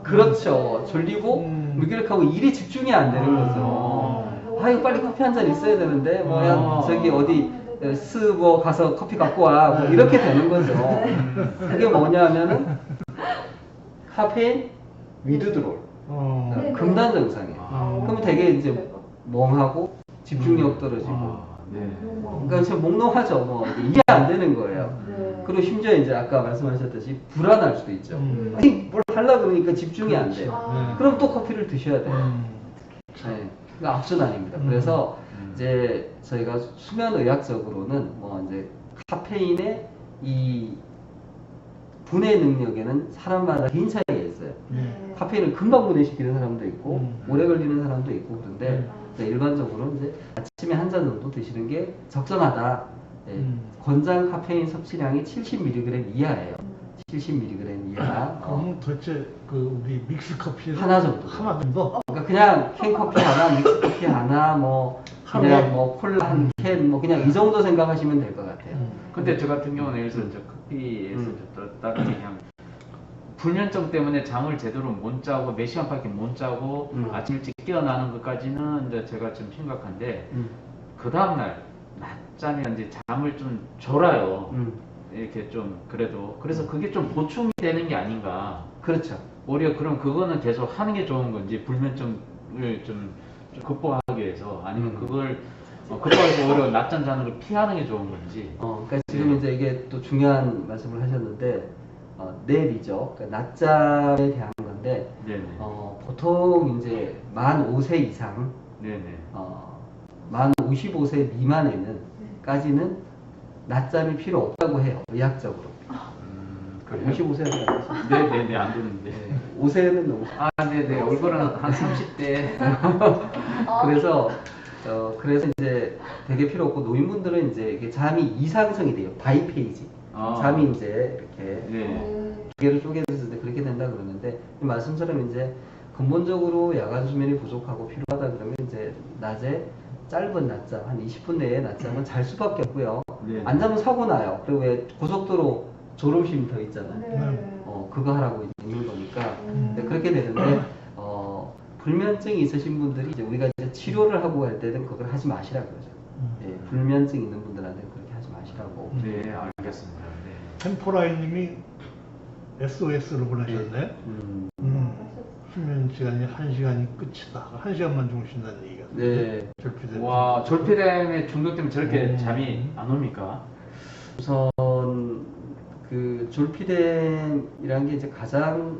그렇죠. 졸리고 무기력하고 일에 집중이 안 되는 거죠. 이거 빨리 커피 한 잔 있어야 되는데 뭐야 저기 어디 스뭐 가서 커피 갖고 와 뭐 이렇게 되는 거죠. 그게 뭐냐면은 카페인 위드드롤 금단 증상이에요. 그러면 되게 이제 멍하고 집중력 떨어지고 네. 그러니까 진짜 몽롱하죠. 뭐 이해 안 되는 거예요. 그리고 심지어 이제 아까 말씀하셨듯이 불안할 수도 있죠. 아니 뭘 하려고 그러니까 집중이 안 돼요. 그럼 또 커피를 드셔야 돼요. 네. 그러니까 악순환입니다. 그래서 이제 저희가 수면 의학적으로는 뭐 이제 카페인의 이 분해 능력에는 사람마다 개인 차이가 있어요. 카페인을 금방 분해시키는 사람도 있고 오래 걸리는 사람도 있고 그런데 이제 일반적으로 이제 아침에 한 잔 정도 드시는 게 적정하다. 예, 권장 카페인 섭취량이 70mg 이하예요. 70mg 이하. 그럼 도대체 그 우리 믹스 커피 하나 정도. 하나 정도? 그러니까 그냥 캔커피 하나, 믹스커피 하나, 뭐 그냥 하루에? 뭐 콜라 한 캔, 뭐 그냥 이 정도 생각하시면 될 것 같아요. 근데 저 같은 경우는 예를 들어 커피에서 딱 그냥 불면증 때문에 잠을 제대로 못 자고 몇 시간밖에 못 자고 아침 일찍 깨어나는 것까지는 이제 제가 좀 심각한데 그 다음날 낮잠에 이제 잠을 좀 졸아요. 이렇게 좀 그래도 그래서 그게 좀 보충이 되는 게 아닌가. 그렇죠. 오히려 그럼 그거는 계속 하는 게 좋은 건지 불면증을 좀 극복하기 위해서 아니면 그걸 극복해서 오히려 낮잠 자는 걸 피하는 게 좋은 건지. 그러니까 지금 이제 이게 또 중요한 말씀을 하셨는데 냅이죠. 그러니까 낮잠에 대한 건데 네네. 보통 이제 만 5세 이상, 네네. 만 55세 미만에는까지는 낮잠이 필요 없다고 해요. 의학적으로. 그래요? 55세는 안 되죠. 네네네 안 되는데. 5세는 너무. 아 네네 얼굴은 한 30대. 그래서 이제 되게 필요 없고 노인분들은 이제 이게 잠이 이상성이 돼요. 바이페이지. 잠이 이제 이렇게 네. 두 개로 쪼개졌을 때 그렇게 된다 그러는데 이 말씀처럼 이제 근본적으로 야간 수면이 부족하고 필요하다 그러면 이제 낮에 짧은 낮잠 한 20분 내에 낮잠은 잘 수밖에 없고요. 네. 안 자면 사고 나요. 그리고 왜 고속도로 졸음쉼 더 있잖아요. 네. 그거 하라고 있는 거니까. 네, 그렇게 되는데 불면증이 있으신 분들이 이제 우리가 이제 치료를 하고 할 때는 그걸 하지 마시라 그러죠. 예, 불면증 있는 분들한테는 그렇게 하지 마시라고. 네 알겠습니다. 네. 템포라이님이 SOS를 보내셨네. 수면 시간이 1시간이 끝이다. 1시간만 주무신다는 얘기가. 네. 절피되는. 와 졸피뎀에 중독되면 저렇게 잠이 안 옵니까? 우선 그 졸피뎀이라는 게 이제 가장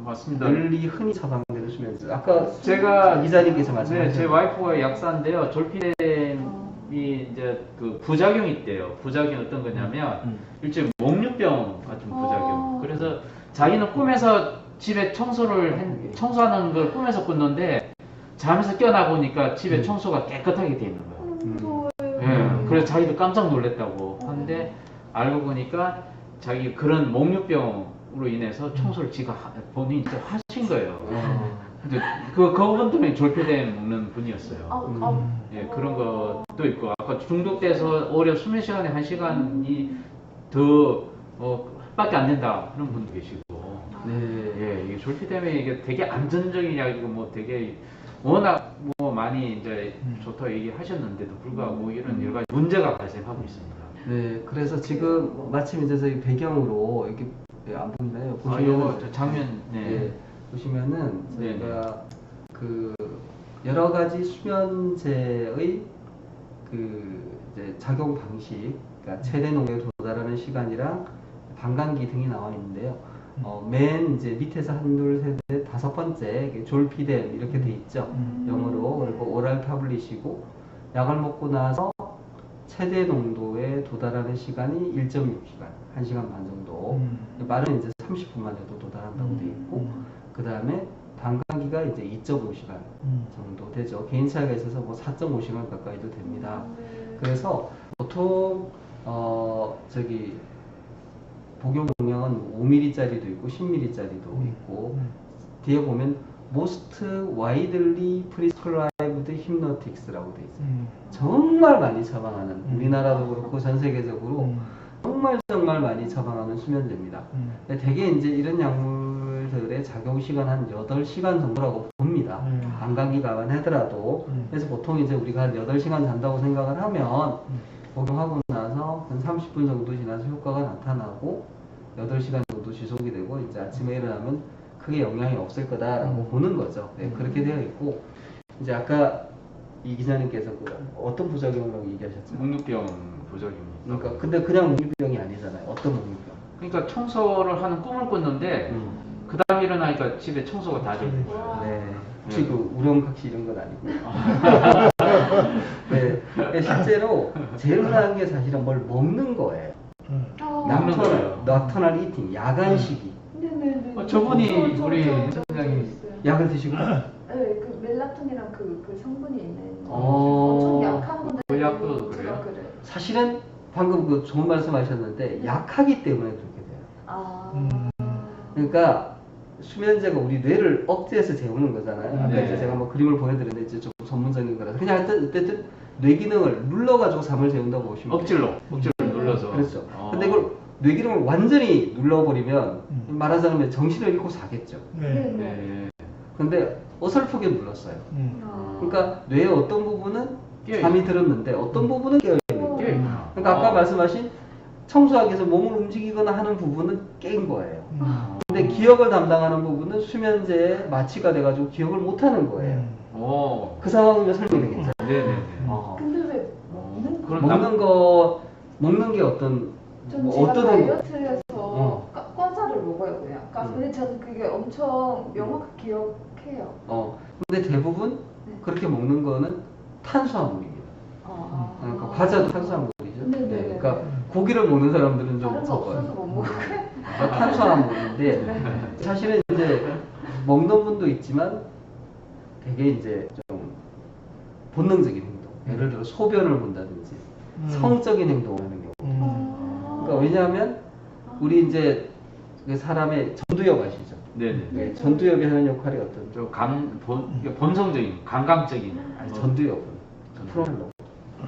맞습니다. 널리 흔히 처방되는 수면제. 아까 제가 기자님께서 네, 말씀하신 제 와이프가 약사인데요. 졸피뎀이 이제 그 부작용이 있대요. 부작용이 어떤 거냐면 일종의 목류병 같은 부작용. 그래서 자기는 꿈에서 집에 청소하는 걸 꿈에서 꿨는데 잠에서 깨어나 보니까 집에 청소가 깨끗하게 돼 있는 거예요. 예, 그래서 자기도 깜짝 놀랐다고 하는데 알고 보니까 자기 그런 목류병으로 인해서 청소를 본인이 직접 하신 거예요. 근데 그분 때문에 졸피뎀 먹는 분이었어요. 예, 그런 것도 있고 아까 중독돼서 오히려 수면 시간에 1시간이 더 밖에 안 된다 그런 분도 계시고. 네. 예, 이게 졸피뎀이 이게 되게 안전적인 약이고 뭐 되게 워낙 뭐 많이 이제 좋다고 얘기하셨는데도 불구하고 이런 여러 가지 문제가 발생하고 있습니다. 네, 그래서 지금 마침 이제 저희 배경으로 이렇게 안 보이나요? 아, 이거 저 장면, 네. 네, 보시면은 네, 저희가 그 여러 가지 수면제의 그 이제 작용 방식, 그러니까 최대 농도에 도달하는 시간이랑 반감기 등이 나와 있는데요. 맨 이제 밑에서 한, 둘, 셋, 넷, 다섯 번째 이게 졸피뎀 이렇게 돼 있죠. 영어로. 그리고 오랄 타블릿이고 약을 먹고 나서 최대 농도에 도달하는 시간이 1.6시간, 1시간 반 정도. 말은 이제 30분만 해도 도달한다고 돼 있고, 그 다음에 반감기가 이제 2.5시간 정도 되죠. 개인 차이가 있어서 뭐 4.5시간 가까이도 됩니다. 그래서 보통 저기 복용 용량은 5ml짜리도 있고 10ml짜리도 있고 뒤에 보면 Most widely prescribed hypnotics라고 돼 있어요. 정말 많이 처방하는, 우리나라도 그렇고 전 세계적으로 정말 많이 처방하는 수면제입니다. 근데 대개 이제 이런 약물들의 작용 시간 한 8시간 정도라고 봅니다. 반감기가 하더라도. 그래서 보통 이제 우리가 한 8시간 잔다고 생각을 하면 복용하고 나서 한 30분 정도 지나서 효과가 나타나고 8시간 정도 지속이 되고 이제 아침에 일어나면 크게 영향이 없을 거다라고 보는 거죠. 네, 그렇게 되어 있고 이제 아까 이 기자님께서 어떤 부작용이라고 얘기하셨죠? 목류병 부작용이. 그러니까 근데 그냥 목류병이 아니잖아요. 어떤 목류병? 그러니까 청소를 하는 꿈을 꿨는데 그 다음 일어나니까 집에 청소가 다 돼 있는 거예요. 네. 혹시 그 우렁각시 이런 건 아니고요. 네. 실제로 제일 흔한 게 사실은 뭘 먹는 거예요. 먹는 거예요. 낙터널 이팅, 야간식이. 네네네. 저분이 우리 저 선생님이 있어요. 약을 드시고? 네, 그 멜라토닌이랑 그 성분이 있는 어. 엄청 약한 건데 그 약도 제가 그래요? 사실은 방금 그 좋은 말씀하셨는데 약하기 때문에 그렇게 돼요. 아. 그러니까 수면제가 우리 뇌를 억제해서 재우는 거잖아요. 아까 네. 이제 제가 뭐 그림을 보여드렸는데 이제 좀 전문적인 거라서 그냥 어쨌든 뇌 기능을 눌러가지고 잠을 재운다고 보시면 돼요. 억지로 눌러서. 그렇죠. 근데 그걸 뇌 기능을 완전히 눌러버리면 말하자면 정신을 잃고 사겠죠. 네. 근데 어설프게 눌렀어요. 아. 그러니까 뇌의 어떤 부분은 깨어있- 잠이 들었는데 어떤 부분은 깨어있는 거예요. 깨어있구나. 그러니까 아까 말씀하신 청소하기 위해서 몸을 움직이거나 하는 부분은 깨인 거예요. 근데 기억을 담당하는 부분은 수면제에 마취가 돼가지고 기억을 못하는 거예요. 오. 그 상황이면 설명이 되겠죠. 네네네. 근데 왜 그럼 먹는 게 어떤 전 뭐 제가 어떤 다이어트에서 과자를 먹어요 그냥. 근데 저는 그게 엄청 명확히 기억해요. 근데 대부분 그렇게 먹는 거는 탄수화물입니다. 그러니까 과자도 탄수화물이죠. 네네. 네, 그러니까 고기를 먹는 사람들은 좀 다른 거 없어서 무서워요. 못 먹어요. 탄수화물인데 사실은 이제 먹는 분도 있지만 되게 이제 좀 본능적인 행동, 예를 들어 소변을 본다든지 성적인 행동을 하는 경우. 그러니까 왜냐하면 우리 이제 그 사람의 전두엽 아시죠? 네네. 네, 전두엽이 하는 역할이 어떤? 좀 본성적인, 감각적인, 아니, 전두엽은 프로펠러.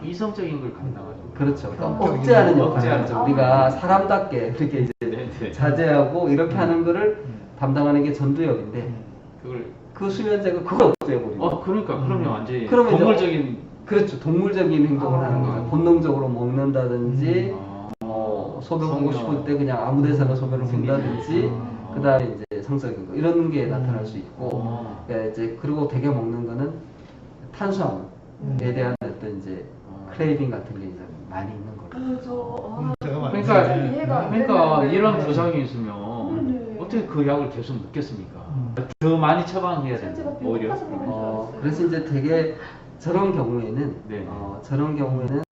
이성적인 걸 감당하죠. 그렇죠. 그러니까 억제하는 역할을 억제하는 하죠. 우리가 사람답게 그렇게 이제 네네. 자제하고 이렇게 하는 거를 담당하는 게 전두엽인데 그걸 그 수면제가 그걸 없애버리고 그러니까 그러면 완전히 그러면 이제 동물적인. 그렇죠. 동물적인 행동을 하는 거죠. 본능적으로 먹는다든지 소변 보고 성경. 싶을 때 그냥 아무 데서나 소변을 본다든지 그 다음에 이제 성적인 거 이런 게 나타날 수 있고 그러니까 이제 그리고 되게 먹는 거는 탄수화물에 대한 어떤 이제 크레이빙 같은 게 이제 많이 있는 거죠. 그래서 제가 그러니까 진짜 이해가 안 그러니까 되는데. 이런 부작용이 있으면 네. 어떻게 그 약을 계속 먹겠습니까? 더 많이 처방해야 제가 된다. 오히려. 배고파서 먹는 줄 알았어요. 그래서 이제 되게 저런 경우에는 네. 저런 경우에는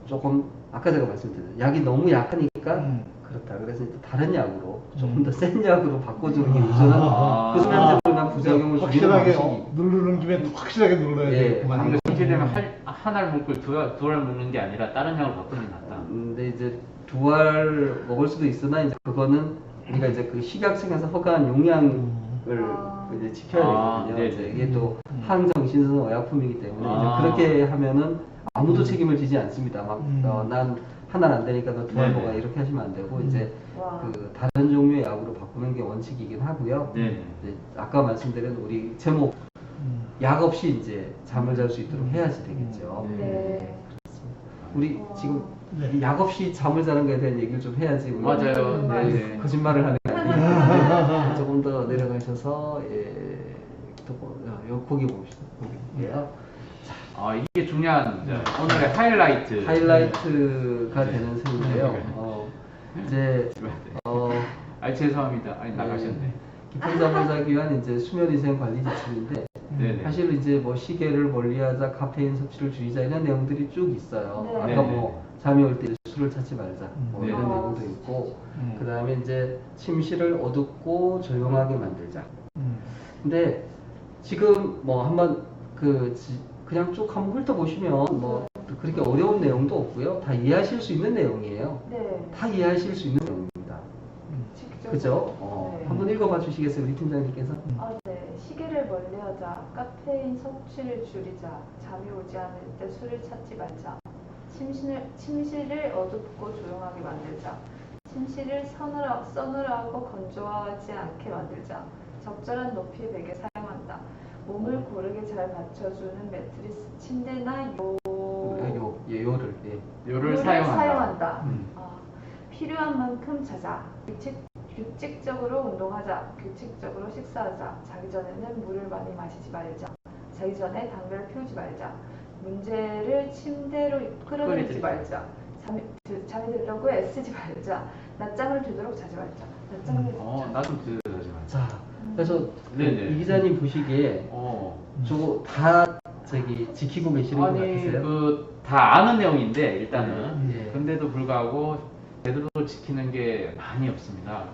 조금 아까 제가 말씀드린 약이 너무 약하니까 그렇다. 그래서 이제 다른 약으로 조금 더 센 약으로 바꿔주는 게 우선은 아. 그 수면제로 부작용을 줄이는 확실하게 방식이 누르는 김에 확실하게 눌러야 예, 되겠구만. 이거 그렇게 되면 하나를 먹고 두 알 먹는 게 아니라 다른 약을 바꾸는 게 낫다. 근데 이제 두 알 먹을 수도 있으나 이제 그거는 우리가 이제 그 식약청에서 허가한 용량을 이제 지켜야 되거든요. 네. 이제 이게 또 항정신성 의약품이기 때문에 아. 이제 그렇게 하면은 아무도 책임을 지지 않습니다. 막 난 하나는 안 되니까 너 두 알 네네. 먹어 이렇게 하시면 안 되고 이제 와. 그 다른 종류의 약으로 바꾸는 게 원칙이긴 하고요. 네. 이제 아까 말씀드린 우리 제목 약 없이 이제 잠을 잘 수 있도록 해야지 되겠죠. 네. 우리 어. 지금 네. 이 약 없이 잠을 자는 거에 대한 얘기를 좀 해야지. 우리 맞아요. 네. 거짓말을 하는 게 아니에요. 조금 더 내려가셔서 또 요 거기 봅시다. 거기요. 아, 이게 중요한 이제 오늘의 하이라이트. 하이라이트가 되는 셈인데요. 이제 아, 죄송합니다. 아니 나가셨네. 깊은 잠을 자기 위한 이제 수면위생 관리 지침인데 네네. 사실 이제 뭐 시계를 멀리하자, 카페인 섭취를 줄이자 이런 내용들이 쭉 있어요. 네. 아까 네네. 뭐 잠이 올 때 술을 찾지 말자 뭐 이런 네네. 내용도 있고 그 다음에 이제 침실을 어둡고 조용하게 만들자. 근데 지금 뭐 한번 그냥 쭉 한번 훑어보시면 뭐 그렇게 어려운 내용도 없고요. 다 이해하실 수 있는 내용이에요. 네. 다 이해하실 수 있는 내용입니다. 직접. 그죠? 네. 한번 읽어봐 주시겠어요, 우리 팀장님께서? 아, 네. 시계를 멀리하자. 카페인 섭취를 줄이자. 잠이 오지 않을 때 술을 찾지 말자. 침실을 어둡고 조용하게 만들자. 침실을 서늘하고 건조하지 않게 만들자. 적절한 높이의 베개 사용한다. 몸을 고르게 잘 받쳐주는 매트리스, 침대나 요를 요를 사용한다. 필요한 만큼 자자. 규칙적으로 운동하자. 규칙적으로 식사하자. 자기 전에는 물을 많이 마시지 말자. 자기 전에 담배를 피우지 말자. 문제를 침대로 끌어들이지 말자. 잠이 들려고 애쓰지 말자. 낮잠을 되도록 자지 말자. 낮잠을 나좀 들으지 마. 자, 그래서 네네. 이 기자님 보시기에 저거 다 지키고 계시는 것 아니 같으세요? 그 다 아는 내용인데 일단은 네. 근데도 불구하고 제대로 지키는 게 많이 없습니다.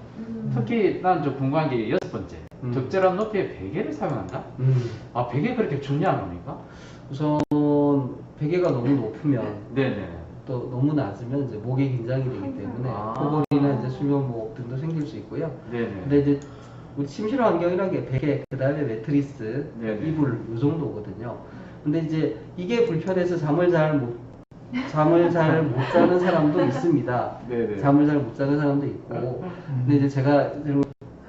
특히 난 좀 궁금한 게 6번째 적절한 높이의 베개를 사용한다? 아 베개 그렇게 중요한 겁니까? 우선 베개가 너무 높으면 네네. 또 너무 낮으면 이제 목에 긴장이 되기 때문에 코골이나 이제 수면무호흡 등도 생길 수 있고요. 네네. 근데 이제 우리 침실 환경이라는 게 베개, 그 다음에 매트리스, 네네. 이불 이 정도거든요. 근데 이제 이게 불편해서 잠을 잘 못 자는 사람도 있습니다. 네네. 잠을 잘 못 자는 사람도 있고. 근데 이제 제가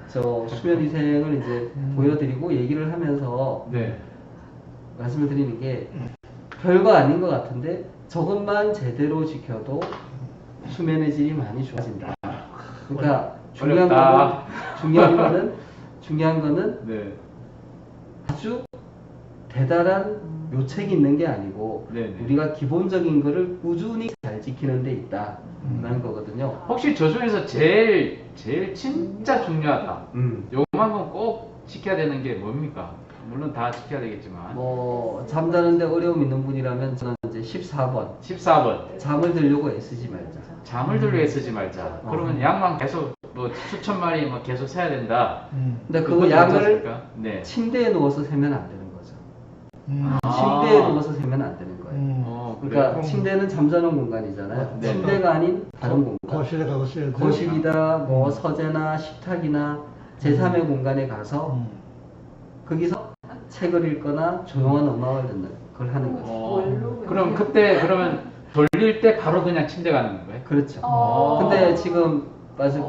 저 수면위생을 이제 보여드리고 얘기를 하면서 네. 말씀을 드리는 게 별거 아닌 것 같은데 저것만 제대로 지켜도 수면의 질이 많이 좋아진다. 그러니까 어렵다. 중요한 거는 네. 아주 대단한 묘책이 있는 게 아니고 네네. 우리가 기본적인 거를 꾸준히 잘 지키는 데 있다라는 거거든요. 혹시 저 중에서 제일 진짜 중요하다. 요만큼 꼭 지켜야 되는 게 뭡니까? 물론 다 지켜야 되겠지만. 뭐 잠자는데 어려움 있는 분이라면 저는 이제 14번 14번. 잠을 들려고 애쓰지 말자. 잠을 들려 애쓰지 말자. 그러면 약만 계속 뭐 수천 마리 뭐 계속 세야 된다. 근데 그 그것도 약을 괜찮습니까? 네. 침대에 누워서 세면 안 되는 거죠. 아. 침대에 누워서 세면 안 되는 거예요. 그러니까 그래요? 침대는 잠자는 공간이잖아요. 네. 침대가 아닌 다른 공간. 거실에 가서 쉬어야 돼. 거실이다, 뭐 서재나 식탁이나 제3의 공간에 가서 거기서 책을 읽거나 조용한 음악을 듣는 걸 하는 거죠. 그럼 그때 그러면 돌릴 때 바로 그냥 침대 가는 거예요? 그렇죠. 어. 근데 지금 맞아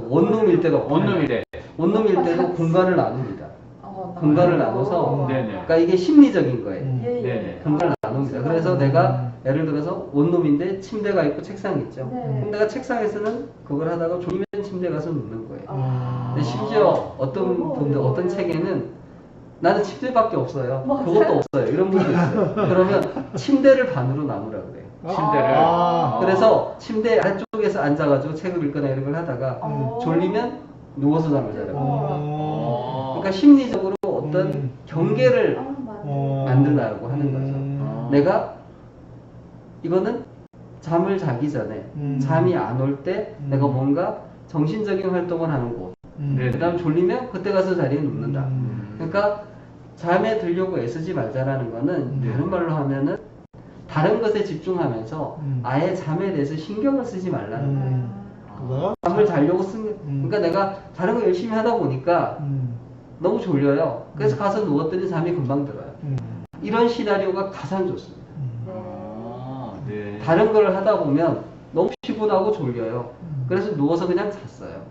원룸일 때가 없잖아요. 원룸일 때. 원룸일 때도 공간을 나눕니다. 공간을 나눠서 네네. 그러니까 이게 심리적인 거예요. 예, 네네. 공간을 나눕니다. 그래서 내가 예를 들어서 원룸인데 침대가 있고 책상이 있죠. 네. 그럼 내가 책상에서는 그걸 하다가 졸리면 침대 가서 눕는 거예요. 아. 근데 심지어 어떤 분들 어떤 책에는 나는 침대밖에 없어요. 맞아요. 그것도 없어요. 이런 분도 있어요. 그러면 침대를 반으로 나누라 그래요. 침대를. 그래서 침대 아래쪽에서 앉아가지고 책을 읽거나 이런 걸 하다가 졸리면 누워서 잠을 자요. 그러니까 심리적으로 어떤 경계를 만들려고 하는 거죠. 내가 이거는 잠을 자기 전에 잠이 안 올 때 내가 뭔가 정신적인 활동을 하는 곳. 네. 그 다음 졸리면 그때 가서 자리에 눕는다. 그러니까 잠에 들려고 애쓰지 말자라는 거는 다른 말로 하면은 다른 것에 집중하면서 아예 잠에 대해서 신경을 쓰지 말라는 거예요. 잠을 자려고 그러니까 내가 다른 거 열심히 하다 보니까 너무 졸려요. 그래서 가서 누웠더니 잠이 금방 들어요. 이런 시나리오가 가장 좋습니다. 네. 다른 걸 하다 보면 너무 피곤하고 졸려요. 그래서 누워서 그냥 잤어요.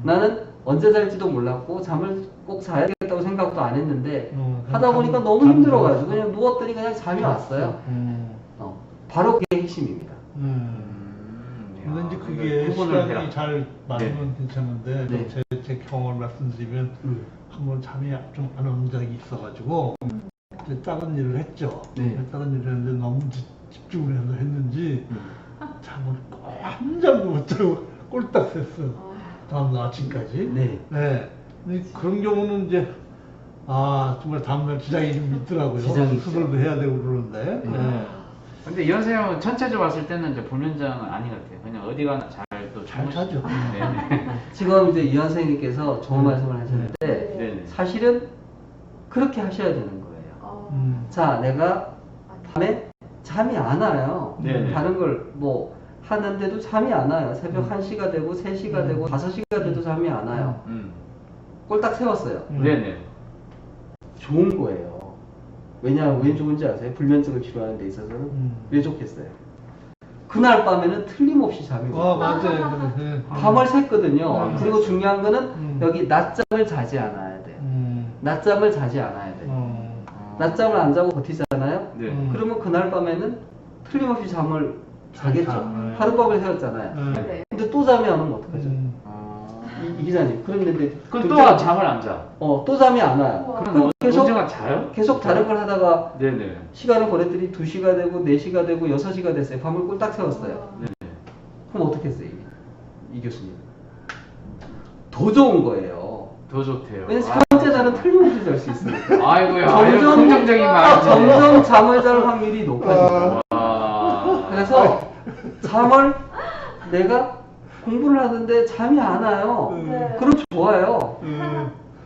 나는 언제 잘지도 몰랐고 잠을 꼭 자야겠다고 생각도 안 했는데 하다 보니까 너무 힘들어가지고 그냥 누웠더니 그냥 잠이 왔어요. 바로 그게 핵심입니다. 근데 이제 그게 시간이 잘 맞으면 괜찮은데 네. 제 경험을 말씀드리면 한번 잠이 좀 안 오는 적이 있어가지고 이제 다른 일을 했죠. 네. 다른 일을 했는데 너무 집중을 해서 했는지 잠을 한 잠도 못 자고 꼴딱 샜어. 다음날 아침까지. 네. 네. 근데 그런 경우는 이제 정말 다음날 지장이 좀 있더라고요. 지장이 수술도 해야 되고 그러는데. 네. 근데 이 선생님은 전체적으로 봤을 때는 이제 불면증은 아닌 것 같아요. 그냥 어디 가나 잘 자죠. 네네. 지금 이제 이현 선생님께서 좋은 말씀을 하셨는데 네네. 사실은 그렇게 하셔야 되는 거예요. 자, 내가 밤에 잠이 안 와요. 네네. 다른 걸 뭐 하는데도 잠이 안 와요. 새벽 1시가 되고 3시가 되고 5시가 돼도 잠이 안 와요. 꼴딱 세웠어요. 네네. 좋은 거예요. 왜 좋은지 아세요? 불면증을 치료하는 데 있어서는 왜 좋겠어요? 그날 밤에는 틀림없이 잠이 와요. 맞아요. 네. 밤을 샜거든요. 그리고 중요한 거는 여기 낮잠을 자지 않아야 돼요. 낮잠을 자지 않아야 돼요. 낮잠을 안 자고 버티잖아요. 네. 그러면 그날 밤에는 틀림없이 잠을 자겠죠. 네. 하룻밤을 새웠잖아요. 네. 근데 또 잠이 안 오면 어떡하죠? 이 기자님, 그런데 그럼 또 잠을 안 자. 또 잠이 안 와요. 그럼 계속 언제가 자요? 계속 다른 걸 하다가 네네. 시간을 보냈더니 2시가 되고 4시가 되고 6시가 됐어요. 밤을 꼴딱 새웠어요. 네네. 그럼 어떻게 했어요, 이 교수님? 더 좋은 거예요. 더 좋대요. 왜냐면 세 번째 날은 틀림없이 잘 수 있으니까. 아이고야. 이런 긍정적인 말이지. 점점 잠을 잘 확률이 높아져요. 그래서 잠을 내가 공부를 하는데 잠이 안 와요. 네. 그럼 좋아요.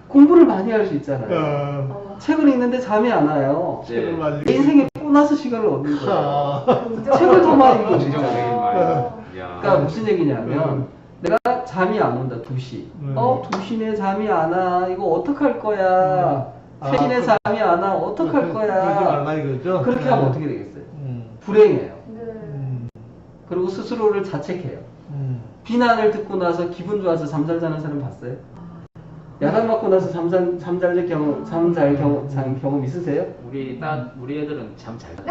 공부를 많이 할 수 있잖아요. 책을 읽는데 잠이 안 와요. 책을 많이 내 인생에 보너스 시간을 얻는 거예요. 긍정적인 책을 더 많이 읽고 긍정적인 싶어요. 말이야. 그러니까 무슨 얘기냐면 내가 잠이 안 온다 2시. 2시내 잠이 안 와. 이거 어떡할 거야. 3시내 잠이 안 와. 어떡할 그러지 거야. 말라 이거죠? 그렇게 하면 네. 어떻게 되겠어요? 불행해요. 네. 그리고 스스로를 자책해요. 비난을 듣고 나서 기분 좋아서 잠잘 자는 사람 봤어요? 야단 맞고 나서 잠잘 경험 있으세요? 우리 애들은 잠 잘 자.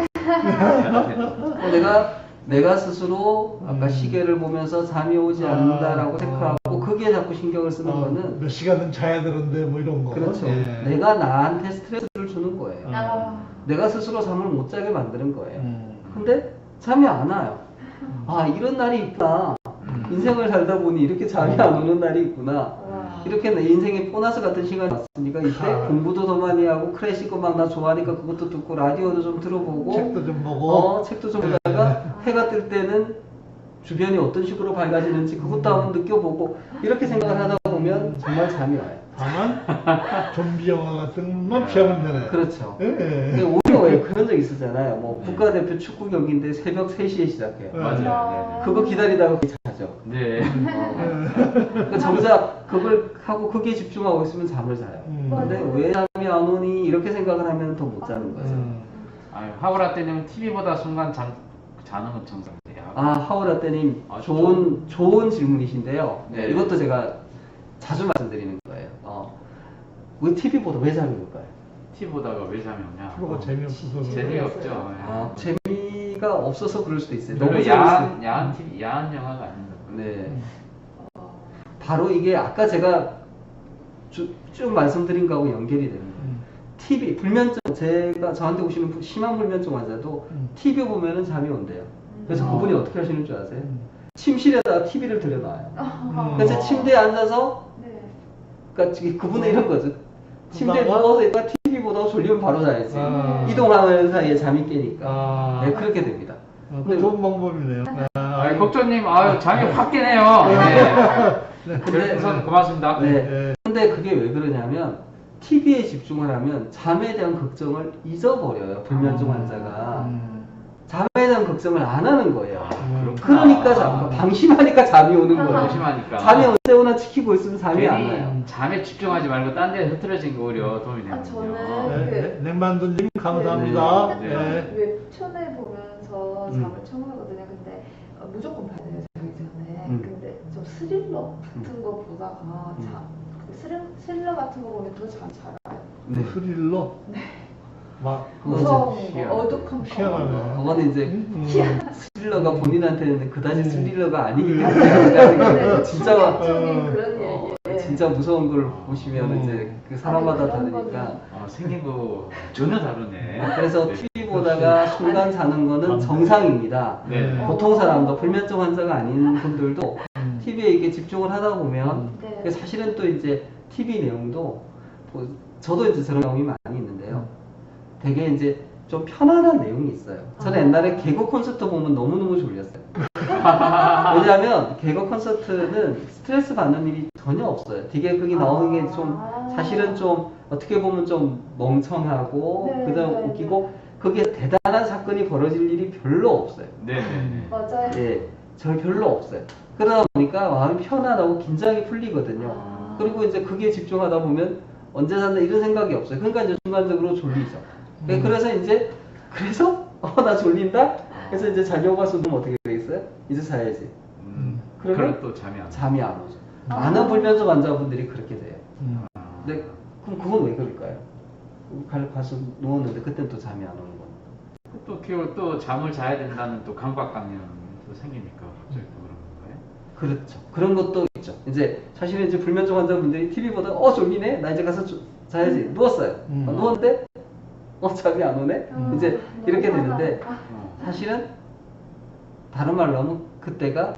내가 스스로 아까 시계를 보면서 잠이 오지 않는다라고 체크하고 그게 자꾸 신경을 쓰는 거는 몇 시간은 자야 되는데 뭐 이런 거. 그렇죠. 예. 내가 나한테 스트레스를 주는 거예요. 내가 스스로 잠을 못 자게 만드는 거예요. 근데 잠이 안 와요. 이런 날이 있구나. 인생을 살다 보니 이렇게 잠이 안 오는 날이 있구나. 이렇게 내 인생에 보너스 같은 시간이 왔으니까 이때 공부도 더 많이 하고 클래식 음악 나 좋아하니까 그것도 듣고 라디오도 좀 들어보고 책도 좀 보고. 책도 좀 보다가 해가 뜰 때는 주변이 어떤 식으로 밝아지는지 그것도 한번 느껴보고 이렇게 생각을 하다 보면 정말 잠이 와요. 다만 좀비 영화 같은 것만 피하면 되네. 그렇죠. 예. 근데 오히려 왜 그런 적 있었잖아요. 뭐 국가대표 축구 경기인데 새벽 3시에 시작해요. 맞아요. 그거 기다리다가 자죠. 네. 그러니까 정작 그걸 하고 거기에 집중하고 있으면 잠을 자요. 근데 왜 잠이 안 오니 이렇게 생각을 하면 더 못 자는 거죠. 하우라떼님은 TV보다 순간 자는 건 정상이에요. 하우라떼님 좋은 질문이신데요. 네. 이것도 제가 자주 말씀드리는 거예요. 왜 TV보다 왜 잠이 올까요? TV보다가 왜 잠이 오냐? 프로가 재미없어서. 재미없죠. 재미가 없어서 그럴 수도 있어요. 별로 너무 야한 TV, 야한 영화가 아닌가. 네. 바로 이게 아까 제가 쭉 말씀드린 거하고 연결이 됩니다. TV, 불면증, 제가 저한테 오시는 심한 불면증 환자도 TV 보면은 잠이 온대요. 그래서 그분이 어떻게 하시는 줄 아세요? 침실에다가 TV를 들여놔요. 그래서 아. 침대에 앉아서 네. 그러니까 그분은 이런 거죠. 침대에 보다가? 누워서 있다가 TV 보다가 졸리면 바로 자야지. 아. 이동하는 사이에 잠이 깨니까. 아. 네, 그렇게 됩니다. 그 좋은 방법이네요. 아, 걱정님, 잠이 확 깨네요. 네. 별풍선 고맙습니다. 네. 근데 그게 왜 그러냐면 TV에 집중을 하면 잠에 대한 걱정을 잊어버려요. 불면증 환자가. 잠에 대한 걱정을 안 하는 거예요. 그러니까 방심하니까 잠이 오는 거예요. 방심하니까. 잠이 언제 오나 지키고 있으면 잠이 안 괜히 나요. 잠에 집중하지 말고 딴 데 흐트러진 게 오히려 도움이 아, 되거든요. 저는 냉만두님 감사합니다. 네. 네. 웹툰을 보면서 잠을 청하거든요. 근데 무조건 봐야 돼요, 자기 전에. 근데 좀 스릴러 같은 거 보다가 스릴러 같은 거 보면 더 잠 잘 와요. 네. 스릴러? 막 무서운 희한하네. 거, 어두컴컴. 희한하네. 그거는 이제 스릴러가 본인한테는 그다지 스릴러가 아니기 네, 때문에 진짜 충격적인 그런 얘기예요. 진짜 무서운 걸 보시면 이제 그 사람마다 그런 다르니까. 생긴 거 전혀 다르네. 그래서 네. TV 보다가 순간 자는 거는 정상입니다. 네. 보통 사람도 불면증 환자가 아닌 분들도 TV에 이게 집중을 하다 보면 네. 사실은 또 이제 TV 내용도 뭐 저도 이제 저런 경험이 많이 있는데요. 되게 이제 좀 편안한 내용이 있어요. 저는 옛날에 개그 콘서트 보면 너무너무 졸렸어요. 왜냐하면 개그 콘서트는 스트레스 받는 일이 전혀 없어요. 되게 그게 나오는 게 좀 사실은 좀 어떻게 보면 좀 멍청하고 네, 그다음 네, 웃기고 그게 대단한 사건이 벌어질 일이 별로 없어요. 네네네. 맞아요. 예, 저 별로 없어요. 그러다 보니까 마음이 편안하고 긴장이 풀리거든요. 그리고 이제 그게 집중하다 보면 언제 잤나 이런 생각이 없어요. 그러니까 이제 순간적으로 졸리죠. 그래서 이제 나 졸린다. 그래서 이제 자려고 가서 좀 어떻게 되겠어요? 이제 자야지. 그러면 또 잠이 안 와. 잠이 안 오죠. 많은 불면증 환자분들이 그렇게 돼요. 근데 그럼 그건 왜 그럴까요? 가서 누웠는데 그때는 또 잠이 안 오는 거예요. 또 잠을 자야 된다는 또 강박관념이 또 생기니까 갑자기 또 그런 건가요? 그렇죠. 그런 것도 있죠. 이제 사실은 이제 불면증 환자분들이 TV 보다가 졸리네. 나 이제 가서 자야지. 누웠어요. 누웠는데 잠이 안 오네. 이제 이렇게 되는데 사실은 다른 말로 하면 그때가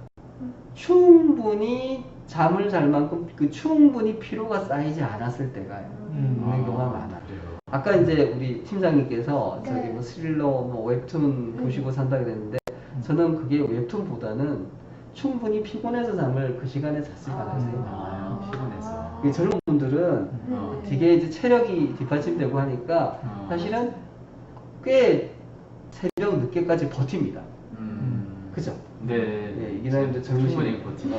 충분히 잠을 잘 만큼 충분히 피로가 쌓이지 않았을 때가 있는 경우가 많아요. 아까 이제 우리 팀장님께서 네. 저기 뭐 스릴러 뭐 웹툰 보시고 산다 그랬는데 저는 그게 웹툰보다는 충분히 피곤해서 잠을 그 시간에 잤을 가능성이 많아요. 피곤해서. 이 젊은 분들은 되게 이제 체력이 뒷받침되고 하니까 사실은 꽤 새벽 늦게까지 버팁니다. 그죠? 네. 네, 이게 이제 충분히 젊으신 버티죠.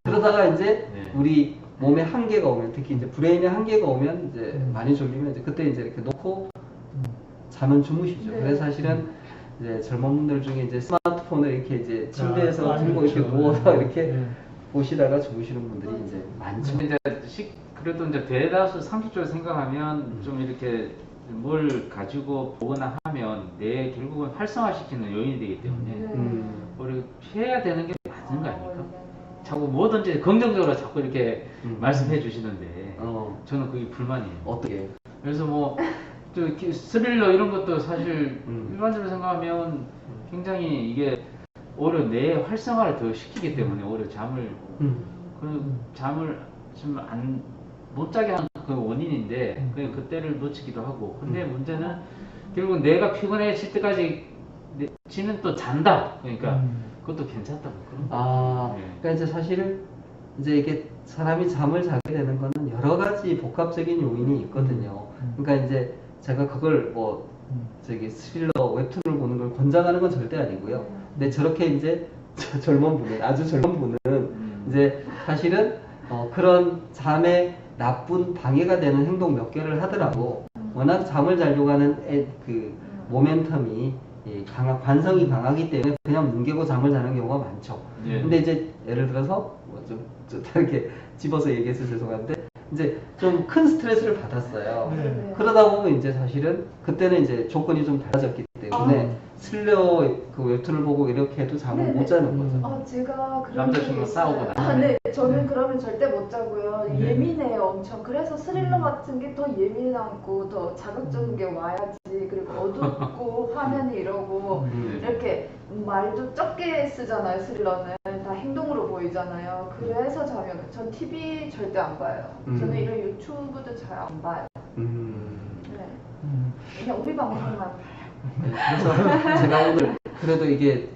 그러다가 이제 네. 우리 몸에 한계가 오면 특히 이제 브레인에 한계가 오면 이제 많이 졸리면 이제 그때 이제 이렇게 놓고 자면 주무시죠. 네. 그래서 사실은 이제 젊은 분들 중에 이제 스마트폰을 이렇게 이제 침대에서 많이 들고 이렇게 그렇죠. 누워서 이렇게 네. 보시다가 주무시는 분들이 이제 많죠. 근데 이제 그래도 이제 대다수 상식적으로 생각하면 좀 이렇게 뭘 가지고 보거나 하면 뇌에 결국은 활성화시키는 요인이 되기 때문에 우리 피해야 되는 게 맞는 거 아닙니까? 자꾸 뭐든지 긍정적으로 자꾸 이렇게 말씀해 주시는데 저는 그게 불만이에요. 어떻게? 그래서 뭐 스릴러 이런 것도 사실 일반적으로 생각하면 굉장히 이게 오히려 뇌의 활성화를 더 시키기 때문에 오히려 잠을 좀 못 자게 하는 그 원인인데 그때를 놓치기도 하고 근데 문제는 결국 뇌가 피곤해질 때까지 지는 또 잔다 그러니까 그것도 괜찮다고 그런 네. 그러니까 이제 사실은 이제 이게 사람이 잠을 자게 되는 거는 여러 가지 복합적인 요인이 있거든요. 그러니까 이제 제가 그걸 뭐 저기 스릴러 웹툰을 보는 걸 권장하는 건 절대 아니고요. 근데 저렇게 이제 젊은 분은 아주 젊은 분은 이제 사실은 그런 잠에 나쁜 방해가 되는 행동 몇 개를 하더라도 워낙 잠을 자려고 하는 그 모멘텀이 관성이 강하기 때문에 그냥 뭉개고 잠을 자는 경우가 많죠. 예. 근데 이제 예를 들어서 좀 이렇게 집어서 얘기해서 죄송한데 이제 좀 큰 스트레스를 받았어요. 네. 그러다 보면 이제 사실은 그때는 이제 조건이 좀 달라졌기 때문에 슬러 그 웹툰을 보고 이렇게 해도 잠을 네네. 못 자는 거죠. 아, 제가 그런 남자친구랑 적이 있어요. 싸우고 아, 네. 저는 그러면 절대 못 자고요. 네. 예민해요, 엄청. 그래서 스릴러 같은 게 더 예민하고 더 자극적인 게 와야지. 그리고 어둡고 화면이 이러고 이렇게 말도 적게 쓰잖아요, 스릴러는. 다 행동으로 보이잖아요. 그래서 자면 전 TV 절대 안 봐요. 저는 이런 유튜브도 잘 안 봐요. 네. 그냥 우리 방송만 봐요. 네, 그래서 제가 오늘 그래도 이게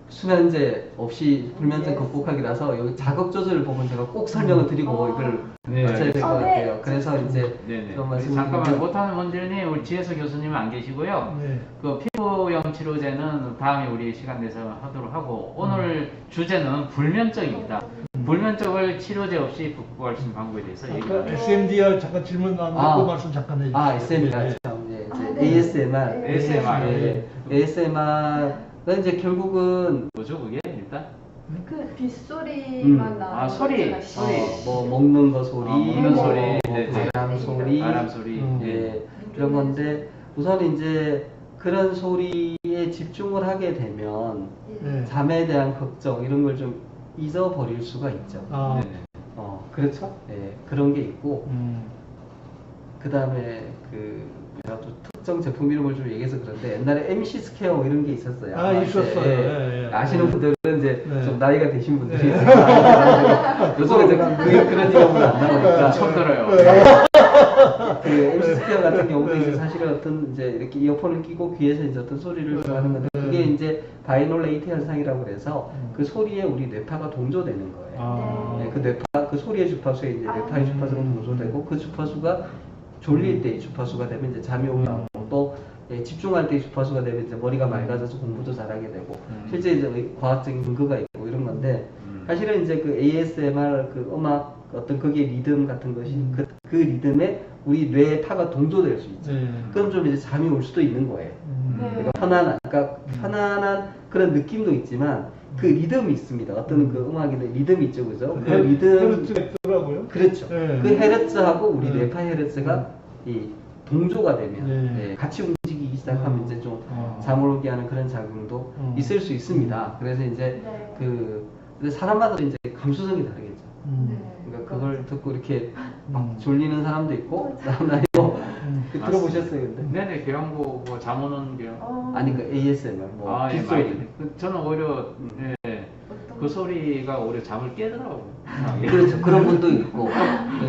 수면제 없이 불면증 극복하기라서 여기 자극 조절 부분 제가 꼭 설명을 드리고 이걸 네, 마쳐야 될 것 네. 같아요. 그래서 이제 네네. 좀 우리 말씀 잠깐만 못하는 원장님 우리 지혜서 교수님은 안 계시고요. 네. 그 피부염 치료제는 다음에 우리 시간 내서 하도록 하고 오늘 주제는 불면증입니다. 불면증을 치료제 없이 극복할 수 있는 방법에 대해서 아까 얘기를 합니다. SMDR 잠깐 질문 나왔는데 아. 그 말씀 잠깐 해주세요. ASMR 참, 예, 이제 ASMR, ASMR. 예, ASMR은 이제 결국은 뭐죠 그게 일단? 그 빗소리만 나는 아, 소리. 거잖아요. 소리. 뭐 먹는 거 소리, 먹는 뭐 소리, 뭐 네, 바람 소리, 바람 소리. 예, 이런 건데 우선 이제 그런 소리에 집중을 하게 되면 네. 잠에 대한 걱정 이런 걸 좀 잊어버릴 수가 있죠. 아, 네네. 그렇죠. 예, 그런 게 있고 음. 그 다음에 그 제가 또 특정 제품 이름을 좀 얘기해서 그런데 옛날에 MC 스퀘어 이런 게 있었어요. 아, 있었어요. 예, 예, 예. 아시는 분들은 이제 네. 좀 나이가 되신 분들이 네. 있어요. 요즘에 이제 그런 이름은 안 나오니까 처음 들어요. 그 MC 스퀘어 같은 경우도 이제 사실은 어떤 이제 이렇게 이어폰을 끼고 귀에서 이제 어떤 소리를 하는 건데 그게 이제 바이놀레이트 현상이라고 그래서 그 소리에 우리 뇌파가 동조되는 거예요. 아. 네, 그 뇌파 그 소리의 주파수에 이제 뇌파의 주파수가 동조되고 그 주파수가 졸릴 때의 주파수가 되면 이제 잠이 오고 또 예, 집중할 때의 주파수가 되면 이제 머리가 맑아져서 공부도 잘하게 되고 실제 이제 과학적인 근거가 있고 이런 건데 사실은 이제 그 ASMR 그 음악 어떤 거기에 리듬 같은 것이 그 리듬에 우리 뇌의 파가 동조될 수 있죠. 네. 그럼 좀 이제 잠이 올 수도 있는 거예요. 그러니까 편안한 그런 느낌도 있지만 그 리듬이 있습니다. 어떤 그 음악에는 리듬이 있죠, 그죠? 그 리듬 헤르츠가 있더라고요. 그렇죠. 네. 그 헤르츠하고 우리 네. 뇌파 헤르츠가 이 동조가 되면 네. 예, 같이 움직이기 시작하면 이제 좀 잠을 오게 하는 그런 작용도 있을 수 있습니다. 그래서 이제 네. 근데 사람마다 이제 감수성이 다르겠죠. 그러니까 그걸 듣고 이렇게 막 졸리는 사람도 있고 그다음에 들어보셨어요, 근데? 네네 교양보 뭐잠 오는 교양. 아니 그 ASMR 뭐 예, 빗소리. 많이. 저는 오히려 그 소리가 오히려 잠을 깨더라고요. 그렇죠. 그런 분도 있고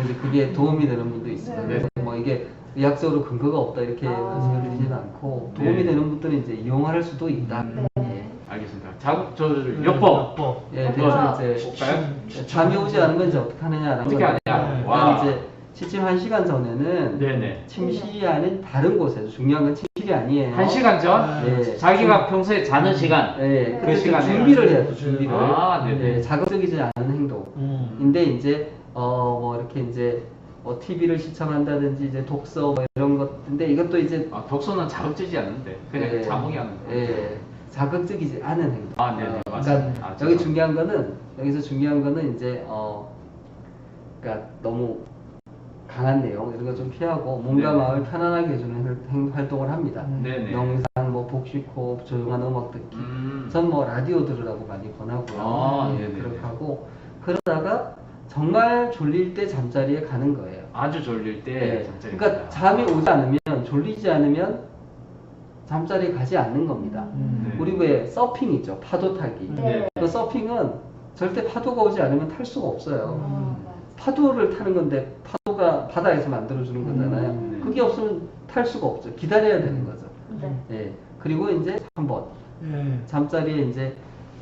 이제 그게 도움이 되는 분도 있어요. 네. 그래서 뭐 이게 의학적으로 근거가 없다 이렇게 말씀을 드리지는 않고 도움이 네. 되는 분들은 이제 이용할 수도 있다. 예. 알겠습니다. 자극 조절 요법. 예, 한번 그래서 이제 볼까요? 잠이 오지 않으면 이제 어떻게 하느냐라는 어떻게 건데, 하느냐? 와. 이제 시침 1시간 전에는 네네. 침실이 아닌 다른 곳에서 중요한 건 침실이 아니에요. 1시간 전 네. 자기가 평소에 자는 시간. 예, 그 그때 시간에 준비를 해야 돼, 준비를. 아, 네네. 예, 자극적이지 않은 행동인데 이제 뭐 이렇게 이제 TV를 시청한다든지 이제 독서 뭐 이런 것인데 이것도 이제 독서는 자극적이지 않는데 그냥 예, 자몽이 하는 거. 예, 자극적이지 않은 행동. 아, 네네, 그러니까 맞습니다. 아, 여기 중요한 거는 여기서 중요한 거는 이제 그러니까 너무 강한 내용 이런 거 좀 피하고 몸과 네. 마음을 편안하게 해주는 활동을 합니다. 네네. 명상, 뭐 복식호흡, 조용한 음악 듣기. 음. 전 뭐 라디오 들으라고 많이 권하고요. 아, 예, 네네네. 그렇게 하고 그러다가 정말 졸릴 때 잠자리에 가는 거예요. 아주 졸릴 때 예, 잠자리. 그러니까 잠이 오지 않으면 졸리지 않으면 잠자리에 가지 않는 겁니다. 네. 우리 왜 서핑 있죠, 파도 타기. 네. 그 서핑은 절대 파도가 오지 않으면 탈 수가 없어요. 맞아. 파도를 타는 건데 파도가 바다에서 만들어주는 거잖아요. 네. 그게 없으면 탈 수가 없죠. 기다려야 되는 거죠. 네. 예. 그리고 이제 한번 예. 잠자리에 이제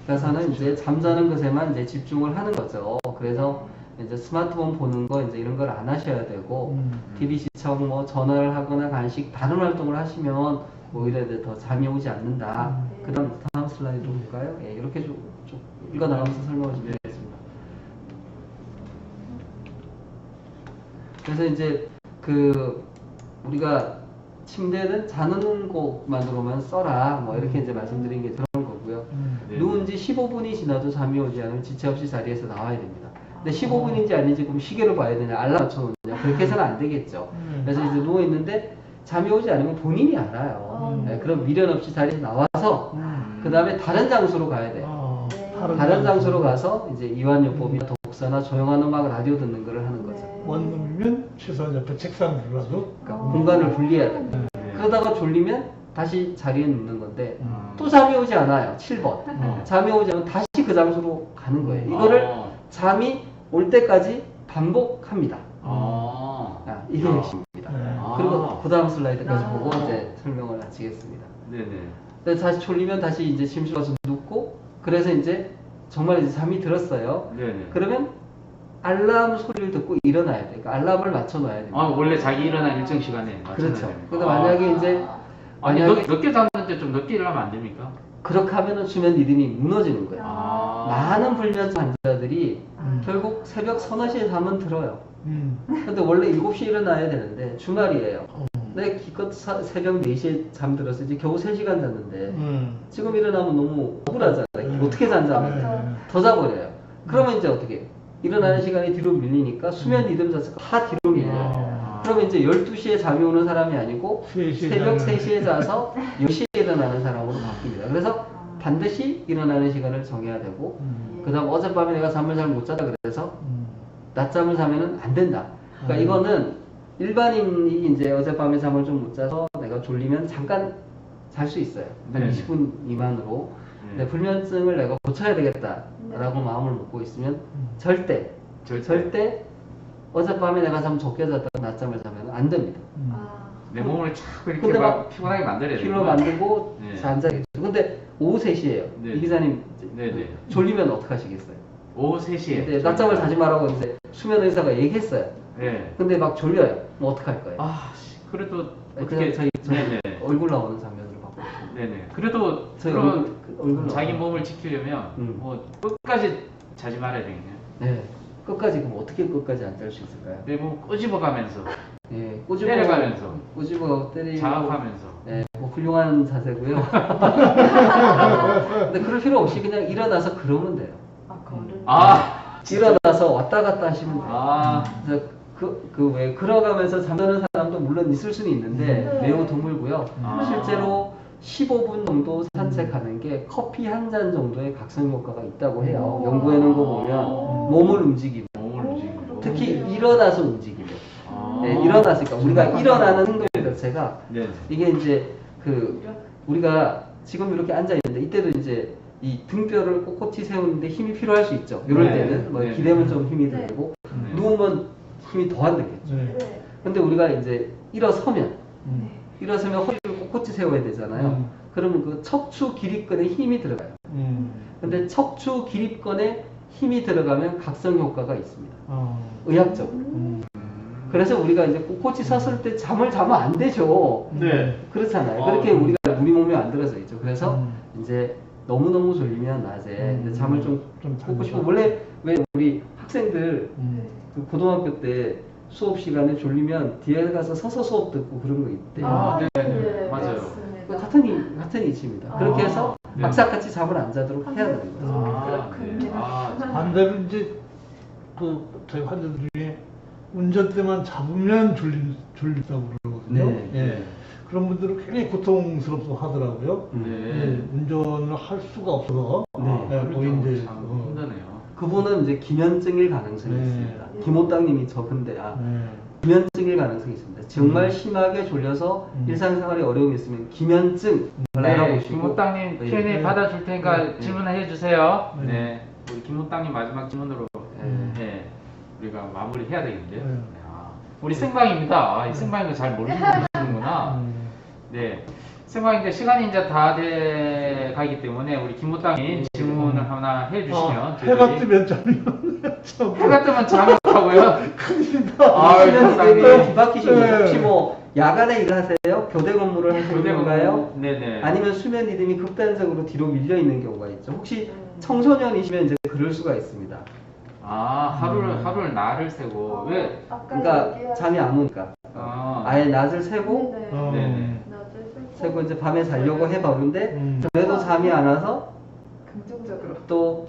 가서는 이제 잠자는 것에만 이제 집중을 하는 거죠. 그래서 이제 스마트폰 보는 거 이제 이런 걸 안 하셔야 되고 TV 시청 뭐 전화를 하거나 간식 다른 활동을 하시면 오히려 이제 더 잠이 오지 않는다. 그다음 다음 슬라이드 볼까요? 예, 이렇게 쭉 읽어 나가면서 설명을 좀 드리겠습니다. 그래서 이제 그 우리가 침대는 자는 곳만으로만 써라 뭐 이렇게 이제 말씀드린 게 그런 거고요. 네. 누운 지 15분이 지나도 잠이 오지 않으면 지체 없이 자리에서 나와야 됩니다. 근데 15분인지 아닌지 그럼 시계를 봐야 되냐 알람 맞춰놓느냐 그렇게 해서는 안 되겠죠. 그래서 이제 누워 있는데 잠이 오지 않으면 본인이 알아요. 네, 그럼 미련 없이 자리에 나와서 그 다음에 다른 장소로 가야 돼요. 다른 장소로 가서 이제 이완요법이나 독서나 조용한 음악, 라디오 듣는 거를 하는 거죠. 원룸이면 최소한 옆에 책상 들어도 그러니까 공간을 분리해야 됩니다. 그러다가 졸리면 다시 자리에 눕는 건데 또 잠이 오지 않아요. 7번. 잠이 오지 않으면 다시 그 장소로 가는 거예요. 이거를 잠이 올 때까지 반복합니다. 이게 핵심입니다. 그리고 그 다음 슬라이드까지 보고 이제 설명을 마치겠습니다. 네네. 그래서 다시 졸리면 다시 이제 침실 가서 눕고, 그래서 이제 정말 이제 잠이 들었어요. 네네. 그러면 알람 소리를 듣고 일어나야 돼요. 그러니까 알람을 맞춰놔야 됩니다. 원래 자기 일어날 일정 시간에 맞춰야 그렇죠. 됩니다. 근데 만약에 이제 아니 만약에 늦게 잤는데 좀 늦게 일어나면 안 됩니까? 그렇게 하면은 수면 리듬이 무너지는 거예요. 아. 많은 불면 환자들이 결국 새벽 서너 시에 잠은 들어요. 음. 근데 원래 7시에 일어나야 되는데 주말이에요. 근데 기껏 새벽 4시에 잠들어서 이제 겨우 3시간 잤는데 지금 일어나면 너무 억울하잖아요. 어떻게 잔다면 더 자버려요. 그러면 이제 어떻게 해요? 일어나는 시간이 뒤로 밀리니까 수면 리듬 자체가 다 뒤로 밀려요. 그러면 이제 12시에 잠이 오는 사람이 아니고 3시에 새벽 자는 3시에 자서 10시에 일어나는 사람으로 바뀝니다. 그래서 반드시 일어나는 시간을 정해야 되고, 그 다음 어젯밤에 내가 잠을 잘 못 자다 그래서 낮잠을 자면은 안 된다. 그러니까 이거는 일반인이 이제 어젯밤에 잠을 좀 못 자서 내가 졸리면 잠깐 잘 수 있어요. 한 네. 20분 미만으로. 근데 불면증을 내가 고쳐야 되겠다라고 마음을 먹고 있으면 절대 어젯밤에 내가 잠 적게 잤다가 낮잠을 자면 안 됩니다. 내 몸을 자꾸 이렇게 근데 막 막 피곤하게 만들어야 돼요. 피로 만들고 네. 잠자게. 근데 오후 3시에요. 네. 이 기자님 네네. 졸리면 어떡하시겠어요? 오후 3시에. 근데 낮잠을 자지 말라고 이제 수면 의사가 얘기했어요. 네. 근데 막 졸려요. 뭐 어떡할 거예요? 그래도 그냥 어떻게 저희 네네. 얼굴 나오는 장면으로 바꿔주세요. 네네. 그래도 저희 그런 얼굴 자기 나와요. 몸을 지키려면 음. 뭐 끝까지 자지 말아야 되겠네요. 네. 끝까지 그럼 어떻게 끝까지 안 잘 수 있을까요? 내 몸 꼬집어가면서 네. 때려가면서 꼬집어 때리고 자극하면서. 네, 뭐 훌륭한 자세고요. 근데 그럴 필요 없이 그냥 일어나서 그러면 돼요. 일어나서 왔다 갔다 하시면 돼요. 그래서 왜 걸어가면서 잠드는 사람도 물론 있을 수는 있는데 매우 드물고요. 실제로 15분 정도 산책하는 게 커피 한 잔 정도의 각성 효과가 있다고 해요. 연구해 놓은 거 보면 몸을 움직이고, 몸을 움직이고. 특히 일어나서 움직이고. 네, 일어났으니까 우리가 일어나는 행동 자체가 네. 이게 이제 우리가 지금 이렇게 앉아 있는데 이때도 이제 이 등뼈를 꼿꼿이 세우는데 힘이 필요할 수 있죠. 이럴 네. 때는 뭐 네. 기대면 좀 힘이 들고 누우면 힘이 더 안 들겠죠. 근데 우리가 이제 일어서면 허리를 꼿꼿이 세워야 되잖아요. 그러면 그 척추 기립근에 힘이 들어가요. 근데 척추 기립근에 힘이 들어가면 각성 효과가 있습니다. 의학적으로. 그래서 우리가 이제 꼿꼿이 섰을 때 잠을 자면 안 되죠. 네. 그렇잖아요. 그렇게 우리가 우리 몸이 만들어져 있죠. 그래서 이제 너무너무 졸리면 낮에 이제 잠을 좀 꽂고 싶고, 원래 왜 우리 학생들 그 고등학교 때 수업 시간에 졸리면 뒤에 가서 서서 수업 듣고 그런 거 있대요. 네. 맞아요. 그 같은 이치입니다. 그렇게 해서 네. 악사같이 잠을 안 자도록 해야 되는 거죠. 네. 반대로 이제 저희 환자들 중에 운전대만 잡으면 졸린다고 그러거든요. 네. 예. 그런 분들은 굉장히 고통스럽고 하더라고요. 네. 예, 운전을 할 수가 없어서 네. 거의 이제 참 힘드네요. 그분은 이제 기면증일 가능성이 네. 있습니다. 김호땅님이 적은데 네. 기면증일 가능성이 있습니다. 정말 심하게 졸려서 일상생활에 어려움이 있으면 기면증을 알아보시고. 김호땅님 네. Q&A 네. 받아줄 테니까 네. 질문해 주세요. 네. 네. 우리 김호땅님 마지막 질문으로 네. 우리가 마무리 해야 되겠는데요. 네. 우리 생방입니다. 이 생방인 거 잘 모르시는구나. 네. 생방인데 시간이 이제 다 돼 가기 때문에 우리 김호땅님 질문을 하나 해주시면 해가 뜨면 잠이면 해가 뜨면 잠이 없다고요? 큰일이다. 수면 김호땅님. 리듬이 뒤바뀌신 거죠. 네. 혹시 뭐 야간에 일하세요? 교대 근무를 하시는 건가요? 네네. 아니면 수면 리듬이 극단적으로 뒤로 밀려 있는 경우가 있죠. 혹시 청소년이시면 이제 그럴 수가 있습니다. 하루를 날을 새고 왜? 그러니까 잠이 안 오니까 아예 낮을 새고 네네. 새고 이제 밤에 자려고 해보는데 그래도 잠이 안 와서 긍정적으로. 또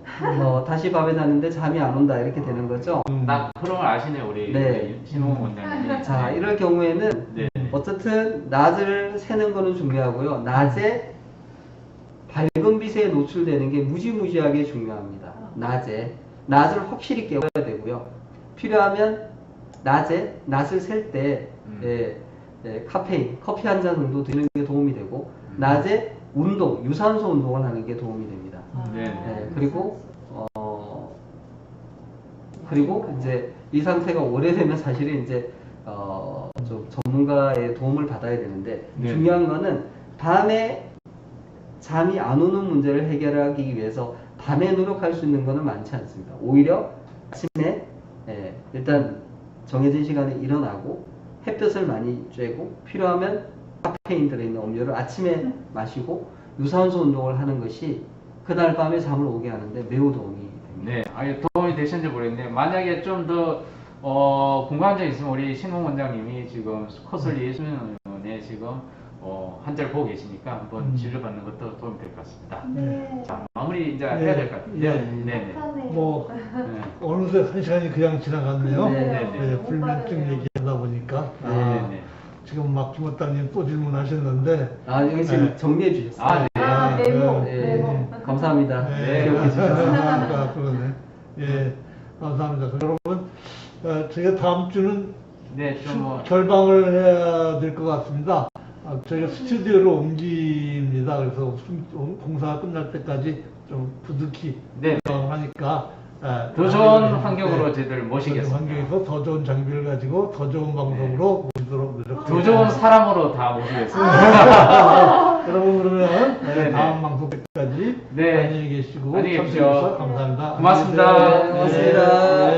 다시 밤에 자는데 잠이 안 온다 이렇게 되는 거죠. 나 그런 걸 아시네 우리 네. 신홍 원장님. 자, 이럴 경우에는 네. 어쨌든 낮을 새는 거는 중요하고요. 낮에 밝은 빛에 노출되는 게 무지무지하게 중요합니다. 낮에 낮을 확실히 깨워야 되고요. 필요하면 낮을 셀 때 카페인, 커피 한 잔 정도 드시는 게 도움이 되고 낮에 운동, 유산소 운동을 하는 게 도움이 됩니다. 네. 그리고 이제 이 상태가 오래되면 사실은 이제 좀 전문가의 도움을 받아야 되는데 네. 중요한 거는 밤에 잠이 안 오는 문제를 해결하기 위해서 밤에 노력할 수 있는 거는 많지 않습니다. 오히려 아침에 일단 정해진 시간에 일어나고 햇볕을 많이 쬐고 필요하면 카페인 들어있는 음료를 아침에 마시고 유산소 운동을 하는 것이 그날 밤에 잠을 오게 하는데 매우 도움이 됩니다. 네, 도움이 되셨는지 모르겠는데 만약에 좀 더 궁금한 점 있으면 우리 신공 원장님이 지금 코슬리 수면원에 지금 한 달 보고 계시니까 한번 진료받는 것도 도움이 될 것 같습니다. 네. 자, 마무리 이제 네. 해야 될 것 같아요. 예. 네. 감사해요. 뭐 네. 어느새 한 시간이 그냥 지나갔네요. 네. 불면증 얘기하다 보니까 네. 지금 막 김원장님 또 질문하셨는데 여기 지금 네. 정리해 주셨어요. 네. 메모. 네. 메모. 감사합니다. 네, 기억해 주셔서. 그러네. 예, 감사합니다. 여러분, 저희가 다음 주는 네, 좀 결방을 해야 될 것 같습니다. 저희가 스튜디오로 옮깁니다. 그래서 공사가 끝날 때까지 좀 부득이 네. 하니까 더 좋은 환경으로 저희들 모시겠습니다. 환경에서 더 좋은 장비를 가지고 더 좋은 방송으로 모시도록 노력하겠습니다. 더 좋은 사람으로 다 모시겠습니다. 여러분 그러면 네. 다음 방송 때까지 네. 안녕히 계시고 안녕히 계십시오. 참여해주셔서 감사합니다. 고맙습니다. 안녕히 계세요. 네, 고맙습니다.